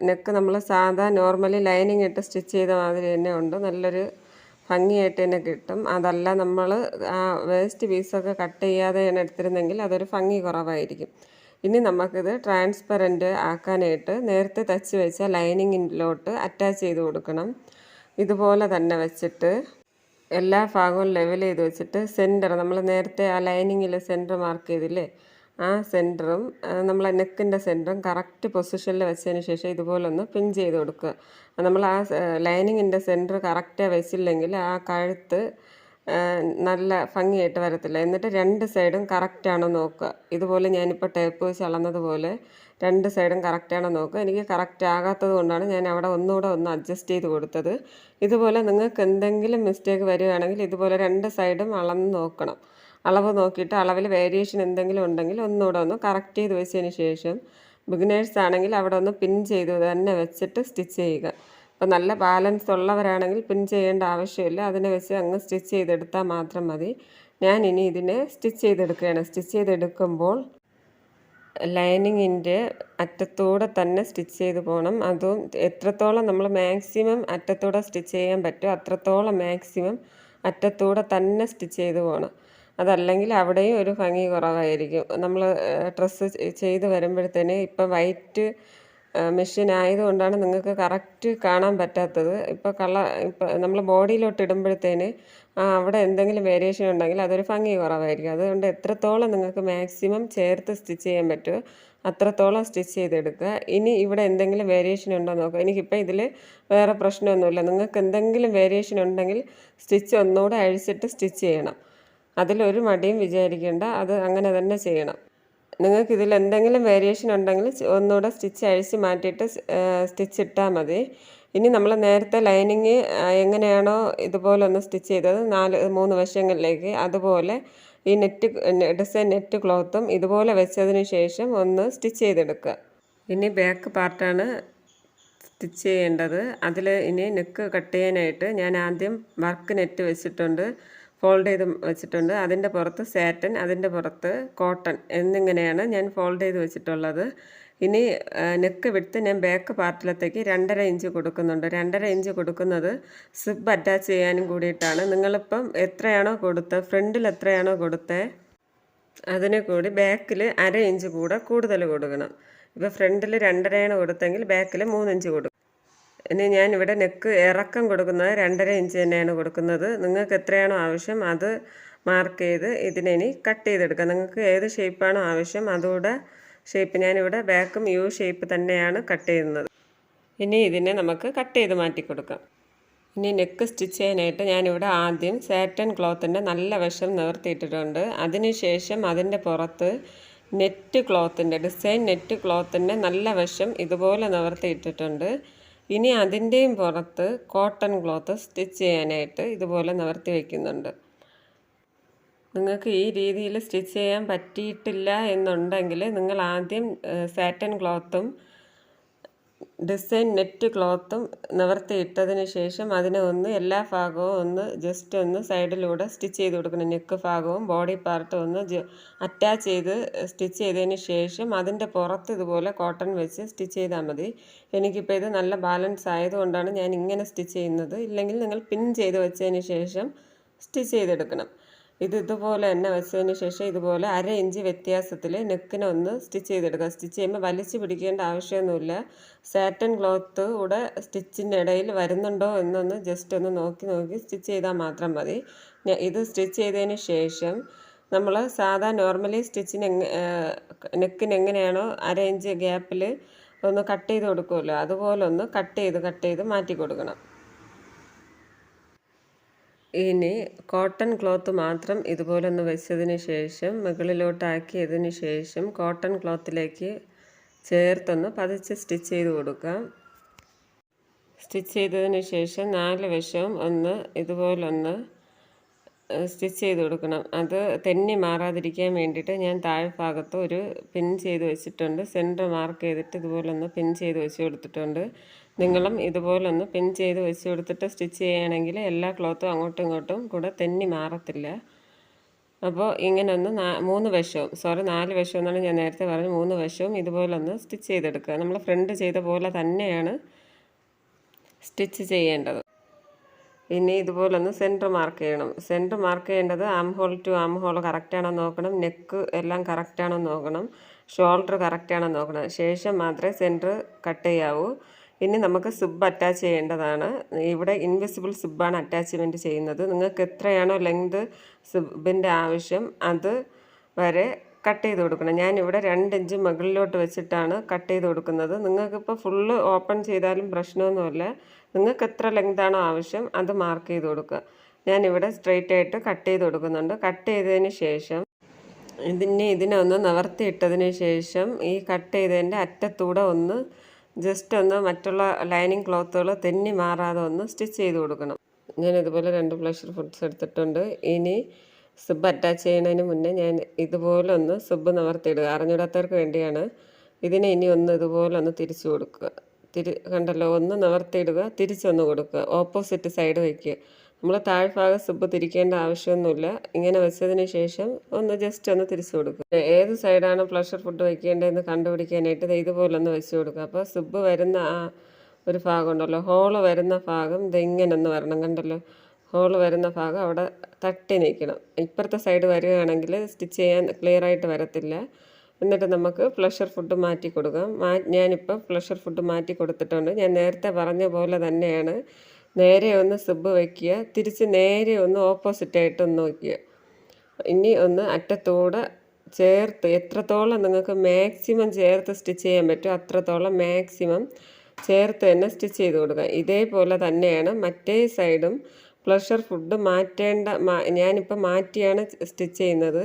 നെക്ക് നമ്മൾ സാധാ നോർമലി ലൈനിങ് ഇട്ട് സ്റ്റിച്ച് ചെയ്ത മാതിരി തന്നെ ഉണ്ട്. നല്ലൊരു ഭംഗിയായിട്ട് തന്നെ കിട്ടും. അതല്ല നമ്മൾ ആ വേസ്റ്റ് പീസൊക്കെ കട്ട് ചെയ്യാതെയാണ് എടുത്തിരുന്നെങ്കിൽ അതൊരു ഭംഗി കുറവായിരിക്കും. ഇനി നമുക്കിത് ട്രാൻസ്പെറൻറ്റ് ആക്കാനായിട്ട് നേരത്തെ തച്ച് വെച്ച ലൈനിങ്ങിലോട്ട് അറ്റാച്ച് ചെയ്ത് കൊടുക്കണം. ഇതുപോലെ തന്നെ വെച്ചിട്ട് എല്ലാ ഭാഗവും ലെവൽ ചെയ്ത് വെച്ചിട്ട് സെൻറ്റർ നമ്മൾ നേരത്തെ ആ ലൈനിങ്ങിൽ സെൻറ്റർ മാർക്ക് ചെയ്തില്ലേ, ആ സെൻറ്ററും നമ്മൾ നെക്കിൻ്റെ സെൻറ്ററും കറക്റ്റ് പൊസിഷനിൽ വെച്ചതിന് ശേഷം ഇതുപോലൊന്ന് പിൻ ചെയ്ത് കൊടുക്കുക. നമ്മൾ ആ ലൈനിങ്ങിൻ്റെ സെൻറ്റർ കറക്റ്റായി വെച്ചില്ലെങ്കിൽ ആ കഴുത്ത് നല്ല ഭംഗിയായിട്ട് വരത്തില്ല. എന്നിട്ട് 2 സൈഡും കറക്റ്റാണോ നോക്കുക. ഇതുപോലെ ഞാനിപ്പോൾ ടേപ്പ് വെച്ച് അളന്നതുപോലെ 2 സൈഡും കറക്റ്റാണോ നോക്കുക. എനിക്ക് കറക്റ്റ് ആകാത്തത് കൊണ്ടാണ് ഞാൻ അവിടെ ഒന്നുകൂടെ ഒന്ന് അഡ്ജസ്റ്റ് ചെയ്ത് കൊടുത്തത്. ഇതുപോലെ നിങ്ങൾക്ക് എന്തെങ്കിലും മിസ്റ്റേക്ക് വരികയാണെങ്കിൽ ഇതുപോലെ 2 സൈഡും അളന്ന് നോക്കണം. അളവ് നോക്കിയിട്ട് അളവിൽ വേരിയേഷൻ എന്തെങ്കിലും ഉണ്ടെങ്കിൽ ഒന്നുകൂടെ ഒന്ന് കറക്റ്റ് ചെയ്ത് വെച്ചതിന് ശേഷം ബിഗിനേഴ്സ് ആണെങ്കിൽ അവിടെ ഒന്ന് പിൻ ചെയ്ത് തന്നെ വെച്ചിട്ട് സ്റ്റിച്ച് ചെയ്യുക. അപ്പോൾ നല്ല ബാലൻസ് ഉള്ളവരാണെങ്കിൽ പിൻ ചെയ്യേണ്ട ആവശ്യമില്ല. അതിനെ വെച്ച് അങ്ങ് സ്റ്റിച്ച് ചെയ്തെടുത്താൽ മാത്രം മതി. ഞാൻ ഇനി ഇതിനെ സ്റ്റിച്ച് ചെയ്തെടുക്കുകയാണ്. സ്റ്റിച്ച് ചെയ്തെടുക്കുമ്പോൾ ലൈനിങ്ങിൻ്റെ അറ്റത്തൂടെ തന്നെ സ്റ്റിച്ച് ചെയ്ത് പോകണം. അതും എത്രത്തോളം നമ്മൾ മാക്സിമം അറ്റത്തൂടെ സ്റ്റിച്ച് ചെയ്യാൻ പറ്റുമോ അത്രത്തോളം മാക്സിമം അറ്റത്തൂടെ തന്നെ സ്റ്റിച്ച് ചെയ്ത് പോകണം. അതല്ലെങ്കിൽ അവിടെയും ഒരു ഭംഗി കുറവായിരിക്കും. നമ്മൾ ഡ്രസ്സ് ചെയ്ത് വരുമ്പോഴത്തേന് ഇപ്പം വൈറ്റ് മെഷീൻ ആയതുകൊണ്ടാണ് നിങ്ങൾക്ക് കറക്റ്റ് കാണാൻ പറ്റാത്തത്. ഇപ്പോൾ നമ്മൾ ബോഡിയിലോട്ട് ഇടുമ്പോഴത്തേന് അവിടെ എന്തെങ്കിലും വേരിയേഷൻ ഉണ്ടെങ്കിൽ അതൊരു ഭംഗി കുറവായിരിക്കും. അതുകൊണ്ട് എത്രത്തോളം നിങ്ങൾക്ക് മാക്സിമം ചേർത്ത് സ്റ്റിച്ച് ചെയ്യാൻ പറ്റുമോ അത്രത്തോളം സ്റ്റിച്ച് ചെയ്തെടുക്കുക. ഇനി ഇവിടെ എന്തെങ്കിലും വേരിയേഷൻ ഉണ്ടോ നോക്കുക. എനിക്കിപ്പോൾ ഇതിൽ വേറെ പ്രശ്നമൊന്നുമില്ല. നിങ്ങൾക്ക് എന്തെങ്കിലും വേരിയേഷൻ ഉണ്ടെങ്കിൽ സ്റ്റിച്ച് ഒന്നുകൂടെ അഴിച്ചിട്ട് സ്റ്റിച്ച് ചെയ്യണം. അതിലൊരു മടിയും വിചാരിക്കേണ്ട, അത് അങ്ങനെ തന്നെ ചെയ്യണം. നിങ്ങൾക്ക് ഇതിൽ എന്തെങ്കിലും വേരിയേഷൻ ഉണ്ടെങ്കിൽ ഒന്നുകൂടെ സ്റ്റിച്ച് അഴിച്ച് മാറ്റിയിട്ട് സ്റ്റിച്ച് ഇട്ടാൽ മതി. ഇനി നമ്മൾ നേരത്തെ ലൈനിങ് എങ്ങനെയാണോ ഇതുപോലെ ഒന്ന് സ്റ്റിച്ച് ചെയ്തത് 3 വശങ്ങളിലേക്ക്, അതുപോലെ ഈ ഡിസൈൻ നെറ്റ് ക്ലോത്തും ഇതുപോലെ വെച്ചതിന് ശേഷം ഒന്ന് സ്റ്റിച്ച് ചെയ്തെടുക്കുക. ഇനി ബാക്ക് പാർട്ടാണ് സ്റ്റിച്ച് ചെയ്യേണ്ടത്. അതിൽ ഇനി നെക്ക് കട്ട് ചെയ്യാനായിട്ട് ഞാൻ ആദ്യം വർക്ക് നെറ്റ് വെച്ചിട്ടുണ്ട്, ഫോൾഡ് ചെയ്ത് വെച്ചിട്ടുണ്ട്. അതിൻ്റെ പുറത്ത് സാറ്റൻ, അതിൻ്റെ പുറത്ത് കോട്ടൺ എന്നിങ്ങനെയാണ് ഞാൻ ഫോൾഡ് ചെയ്ത് വെച്ചിട്ടുള്ളത്. ഇനി നെക്ക് വിട്ട് ഞാൻ ബാക്ക് പാർട്ടിലത്തേക്ക് 2.5 ഇഞ്ച് കൊടുക്കുന്നുണ്ട്. 2.5 ഇഞ്ച് കൊടുക്കുന്നത് സിബ് അറ്റാച്ച് ചെയ്യാനും കൂടിയിട്ടാണ്. നിങ്ങളിപ്പം എത്രയാണോ കൊടുത്തത്, ഫ്രണ്ടിൽ എത്രയാണോ കൊടുത്തത് അതിന് കൂടി ബാക്കിൽ 1/2 ഇഞ്ച് കൂടെ കൂടുതൽ കൊടുക്കണം. ഇപ്പോൾ ഫ്രണ്ടിൽ 2.5 കൊടുത്തെങ്കിൽ ബാക്കിൽ 3 ഇഞ്ച് കൊടുക്കും. ഇനി ഞാനിവിടെ നെക്ക് ഇറക്കം കൊടുക്കുന്നത് 2.5 ഇഞ്ച് തന്നെയാണ് കൊടുക്കുന്നത്. നിങ്ങൾക്ക് എത്രയാണോ ആവശ്യം അത് മാർക്ക് ചെയ്ത് ഇതിനി കട്ട് ചെയ്തെടുക്കാം. നിങ്ങൾക്ക് ഏത് ഷേപ്പാണോ ആവശ്യം അതുകൂടെ ഷേപ്പ്. ഞാനിവിടെ ബാക്കും യു ഷേപ്പ് തന്നെയാണ് കട്ട് ചെയ്യുന്നത്. ഇനി ഇതിനെ നമുക്ക് കട്ട് ചെയ്ത് മാറ്റി കൊടുക്കാം. ഇനി നെക്ക് സ്റ്റിച്ച് ചെയ്യാനായിട്ട് ഞാനിവിടെ ആദ്യം സാറ്റൻ ക്ലോത്തിൻ്റെ നല്ല വശം നിവർത്തിയിട്ടിട്ടുണ്ട്. അതിനുശേഷം അതിൻ്റെ പുറത്ത് ഡിസൈൻ നെറ്റ് ക്ലോത്തിൻ്റെ നല്ല വശം ഇതുപോലെ നിവർത്തിയിട്ടിട്ടുണ്ട്. ഇനി അതിൻ്റെയും പുറത്ത് കോട്ടൺ ക്ലോത്ത് സ്റ്റിച്ച് ചെയ്യാനായിട്ട് ഇതുപോലെ നിവർത്തി വയ്ക്കുന്നുണ്ട്. നിങ്ങൾക്ക് ഈ രീതിയിൽ സ്റ്റിച്ച് ചെയ്യാൻ പറ്റിയിട്ടില്ല എന്നുണ്ടെങ്കിൽ നിങ്ങൾ ആദ്യം സാറ്റൻ ക്ലോത്തും ഡിസൈൻ നെറ്റ് ക്ലോത്തും നിവർത്തിയിട്ടതിന് ശേഷം അതിനെ എല്ലാ ഭാഗവും ജസ്റ്റ് സൈഡിലൂടെ സ്റ്റിച്ച് ചെയ്ത് കൊടുക്കണം. നെക്ക് ഭാഗവും ബോഡി പാർട്ടും അറ്റാച്ച് ചെയ്ത് സ്റ്റിച്ച് ചെയ്തതിന് ശേഷം അതിൻ്റെ പുറത്ത് ഇതുപോലെ കോട്ടൺ വെച്ച് സ്റ്റിച്ച് ചെയ്താൽ മതി. എനിക്കിപ്പോൾ ഇത് നല്ല ബാലൻസ് ആയതുകൊണ്ടാണ് ഞാൻ ഇങ്ങനെ സ്റ്റിച്ച് ചെയ്യുന്നത്. ഇല്ലെങ്കിൽ നിങ്ങൾ പിൻ ചെയ്ത് വെച്ചതിന് ശേഷം സ്റ്റിച്ച് ചെയ്തെടുക്കണം. ഇതുപോലെ തന്നെ വെച്ചതിന് ശേഷം ഇതുപോലെ 1/2 ഇഞ്ച് വ്യത്യാസത്തിൽ നെക്കിനെ സ്റ്റിച്ച് ചെയ്തെടുക്കുക. സ്റ്റിച്ച് ചെയ്യുമ്പോൾ വലിച്ചു പിടിക്കേണ്ട ആവശ്യമൊന്നുമില്ല. സാറ്റൻ ക്ലോത്ത് കൂടെ സ്റ്റിച്ചിൻ്റെ ഇടയിൽ വരുന്നുണ്ടോ എന്നൊന്ന് ജസ്റ്റ് നോക്കി സ്റ്റിച്ച് ചെയ്താൽ മാത്രം മതി. ഇത് സ്റ്റിച്ച് ചെയ്തതിന് ശേഷം നമ്മൾ നോർമലി സ്റ്റിച്ചിന് നെക്കിന് എങ്ങനെയാണോ 1/2 ഇഞ്ച് ഗ്യാപ്പിൽ കട്ട് ചെയ്ത് കൊടുക്കുമല്ലോ, അതുപോലെ കട്ട് ചെയ്ത് മാറ്റി കൊടുക്കണം. ഇനി കോട്ടൺ ക്ലോത്ത് മാത്രം ഇതുപോലെ വെച്ചതിന് ശേഷം മുകളിലോട്ടാക്കിയതിന് ശേഷം കോട്ടൺ ക്ലോത്തിലേക്ക് ചേർത്തൊന്ന് പതിച്ച് സ്റ്റിച്ച് ചെയ്ത് കൊടുക്കാം. സ്റ്റിച്ച് ചെയ്തതിന് ശേഷം 4 വശവും ഇതുപോലെ സ്റ്റിച്ച് ചെയ്ത് കൊടുക്കണം. അത് തെന്നി മാറാതിരിക്കാൻ വേണ്ടിയിട്ട് ഞാൻ താഴ്ഭാഗത്ത് ഒരു പിൻ ചെയ്ത് വെച്ചിട്ടുണ്ട്. സെൻറ്റർ മാർക്ക് ചെയ്തിട്ട് ഇതുപോലെ പിൻ ചെയ്ത് വെച്ച് കൊടുത്തിട്ടുണ്ട്. നിങ്ങളും ഇതുപോലെ പിൻ ചെയ്ത് വെച്ച് കൊടുത്തിട്ട് സ്റ്റിച്ച് ചെയ്യുകയാണെങ്കിൽ എല്ലാ ക്ലോത്തും അങ്ങോട്ടും ഇങ്ങോട്ടും കൂടെ തെന്നി മാറത്തില്ല. അപ്പോൾ ഇങ്ങനെ 4 വശവും എന്നാണ് ഞാൻ നേരത്തെ പറഞ്ഞത്. 3 വശവും ഇതുപോലെ സ്റ്റിച്ച് ചെയ്തെടുക്കുക. നമ്മൾ ഫ്രണ്ട് ചെയ്ത പോലെ തന്നെയാണ് സ്റ്റിച്ച് ചെയ്യേണ്ടത്. ഇനി ഇതുപോലെ സെൻറ്റർ മാർക്ക് ചെയ്യണം. സെൻറ്റർ മാർക്ക് ചെയ്യേണ്ടത് armhole to armhole കറക്റ്റാണോ നോക്കണം, നെക്ക് എല്ലാം കറക്റ്റാണോ നോക്കണം, ഷോൾഡർ കറക്റ്റാണോ നോക്കണം. ശേഷം മാത്രമേ സെൻറ്റർ കട്ട് ചെയ്യാവൂ. ഇനി നമുക്ക് സിബ് അറ്റാച്ച് ചെയ്യേണ്ടതാണ്. ഇവിടെ ഇൻവിസിബിൾ സിബാണ് അറ്റാച്ച്മെൻറ്റ് ചെയ്യുന്നത്. നിങ്ങൾക്ക് എത്രയാണോ ലെങ്ത് സിബിൻ്റെ ആവശ്യം അത് വരെ കട്ട് ചെയ്ത് കൊടുക്കണം. ഞാനിവിടെ 2 ഇഞ്ച് മുകളിലോട്ട് വെച്ചിട്ടാണ് കട്ട് ചെയ്ത് കൊടുക്കുന്നത്. നിങ്ങൾക്കിപ്പോൾ ഫുള്ള് ഓപ്പൺ ചെയ്താലും പ്രശ്നമൊന്നുമില്ല. നിങ്ങൾക്ക് എത്ര ലെങ്താണോ ആവശ്യം അത് മാർക്ക് ചെയ്ത് കൊടുക്കുക. ഞാനിവിടെ സ്ട്രെയിറ്റ് ആയിട്ട് കട്ട് ചെയ്ത് കൊടുക്കുന്നുണ്ട്. കട്ട് ചെയ്തതിന് ശേഷം ഇതിനെ നിവർത്തിയിട്ടതിന് ശേഷം ഈ കട്ട് ചെയ്തതിൻ്റെ അറ്റത്തൂടെ ജസ്റ്റ് മറ്റുള്ള ലൈനിങ് ക്ലോത്തുകൾ തെന്നി മാറാതെ സ്റ്റിച്ച് ചെയ്ത് കൊടുക്കണം. ഞാനിതുപോലെ 2 പ്ലഷർ ഫുഡ്സ് എടുത്തിട്ടുണ്ട്. ഇനി സിബ് അറ്റാച്ച് ചെയ്യുന്നതിന് മുന്നേ ഞാൻ ഇതുപോലെ സിബ് നിവർത്തിയിടുക. അറിഞ്ഞിടാത്തവർക്ക് വേണ്ടിയാണ്. ഇതിനെ ഇനി ഇതുപോലെ തിരിച്ചു കൊടുക്കുക. കണ്ടല്ലോ, നിവർത്തിയിടുക, തിരിച്ചൊന്ന് കൊടുക്കുക, ഓപ്പോസിറ്റ് സൈഡ് വയ്ക്കുക. നമ്മൾ താഴ്ഭാഗം സിബ് തിരിക്കേണ്ട ആവശ്യമൊന്നുമില്ല. ഇങ്ങനെ വെച്ചതിന് ശേഷം ജസ്റ്റ് തിരിച്ചു കൊടുക്കുക. ഏത് സൈഡാണ് പ്ലഷർ ഫുഡ് വയ്ക്കേണ്ടതെന്ന് കണ്ടുപിടിക്കാനായിട്ട് ഇതുപോലെ വെച്ച് കൊടുക്കുക. അപ്പോൾ സിബ് വരുന്ന ആ ഒരു ഭാഗം ഉണ്ടല്ലോ, ഹോള് വരുന്ന ഭാഗം ഇങ്ങനെ വരണം. കണ്ടല്ലോ, ഹോള് വരുന്ന ഭാഗം അവിടെ തട്ടി നിൽക്കണം. ഇപ്പുറത്തെ സൈഡ് വരികയാണെങ്കിൽ സ്റ്റിച്ച് ചെയ്യാൻ ക്ലിയർ ആയിട്ട് വരത്തില്ല. എന്നിട്ട് നമുക്ക് പ്ലഷർ ഫുഡ് മാറ്റി കൊടുക്കാം. ഞാനിപ്പോൾ പ്ലഷർ ഫുഡ് മാറ്റി കൊടുത്തിട്ടുണ്ട്. ഞാൻ നേരത്തെ പറഞ്ഞ പോലെ തന്നെയാണ്. നേരെ സിബ് വയ്ക്കുക, തിരിച്ച് നേരെ ഓപ്പോസിറ്റായിട്ട് വയ്ക്കുക. ഇനി അറ്റത്തോടെ ചേർത്ത് എത്രത്തോളം നിങ്ങൾക്ക് മാക്സിമം ചേർത്ത് സ്റ്റിച്ച് ചെയ്യാൻ പറ്റുമോ അത്രത്തോളം മാക്സിമം ചേർത്ത് തന്നെ സ്റ്റിച്ച് ചെയ്ത് കൊടുക്കുക. ഇതേപോലെ തന്നെയാണ് മറ്റേ സൈഡും. പ്ലഷർ ഫുഡ് ഞാനിപ്പോൾ മാറ്റിയാണ് സ്റ്റിച്ച് ചെയ്യുന്നത്.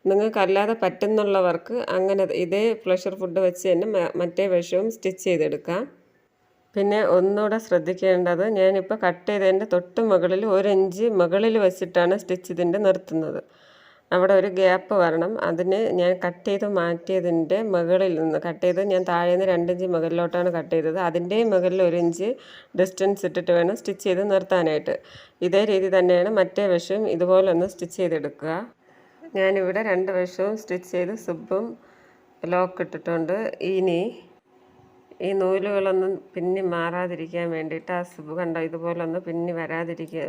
നിങ്ങൾക്കല്ലാതെ പറ്റുന്നുള്ളവർക്ക് അങ്ങനെ ഇതേ പ്ലഷർ ഫുഡ് വെച്ച് തന്നെ മറ്റേ വശവും സ്റ്റിച്ച് ചെയ്തെടുക്കാം. പിന്നെ ഒന്നുകൂടെ ശ്രദ്ധിക്കേണ്ടത്, ഞാനിപ്പോൾ കട്ട് ചെയ്തതിൻ്റെ തൊട്ട് മുകളിൽ 1 ഇഞ്ച് മുകളിൽ വെച്ചിട്ടാണ് സ്റ്റിച്ച് ഇതിൻ്റെ നിർത്തുന്നത്. അവിടെ ഒരു ഗ്യാപ്പ് വരണം. അതിന് ഞാൻ കട്ട് ചെയ്ത് മാറ്റിയതിൻ്റെ മുകളിൽ നിന്ന് ഞാൻ താഴെ നിന്ന് 2 ഇഞ്ച് മുകളിലോട്ടാണ് കട്ട് ചെയ്തത്. അതിൻ്റെയും മുകളിൽ 1 ഇഞ്ച് ഡിസ്റ്റൻസ് ഇട്ടിട്ട് വേണം സ്റ്റിച്ച് ചെയ്ത് നിർത്താനായിട്ട്. ഇതേ രീതി തന്നെയാണ് മറ്റേ വശവും ഇതുപോലെ സ്റ്റിച്ച് ചെയ്തെടുക്കുക. ഞാനിവിടെ 2 വശവും സ്റ്റിച്ച് ചെയ്ത് സിബും ലോക്ക് ഇട്ടിട്ടുണ്ട്. ഇനി ഈ നൂലുകളൊന്നും പിന്നി മാറാതിരിക്കാൻ വേണ്ടിയിട്ട് ആ സിബ് കണ്ടോ ഇതുപോലൊന്ന് പിന്നി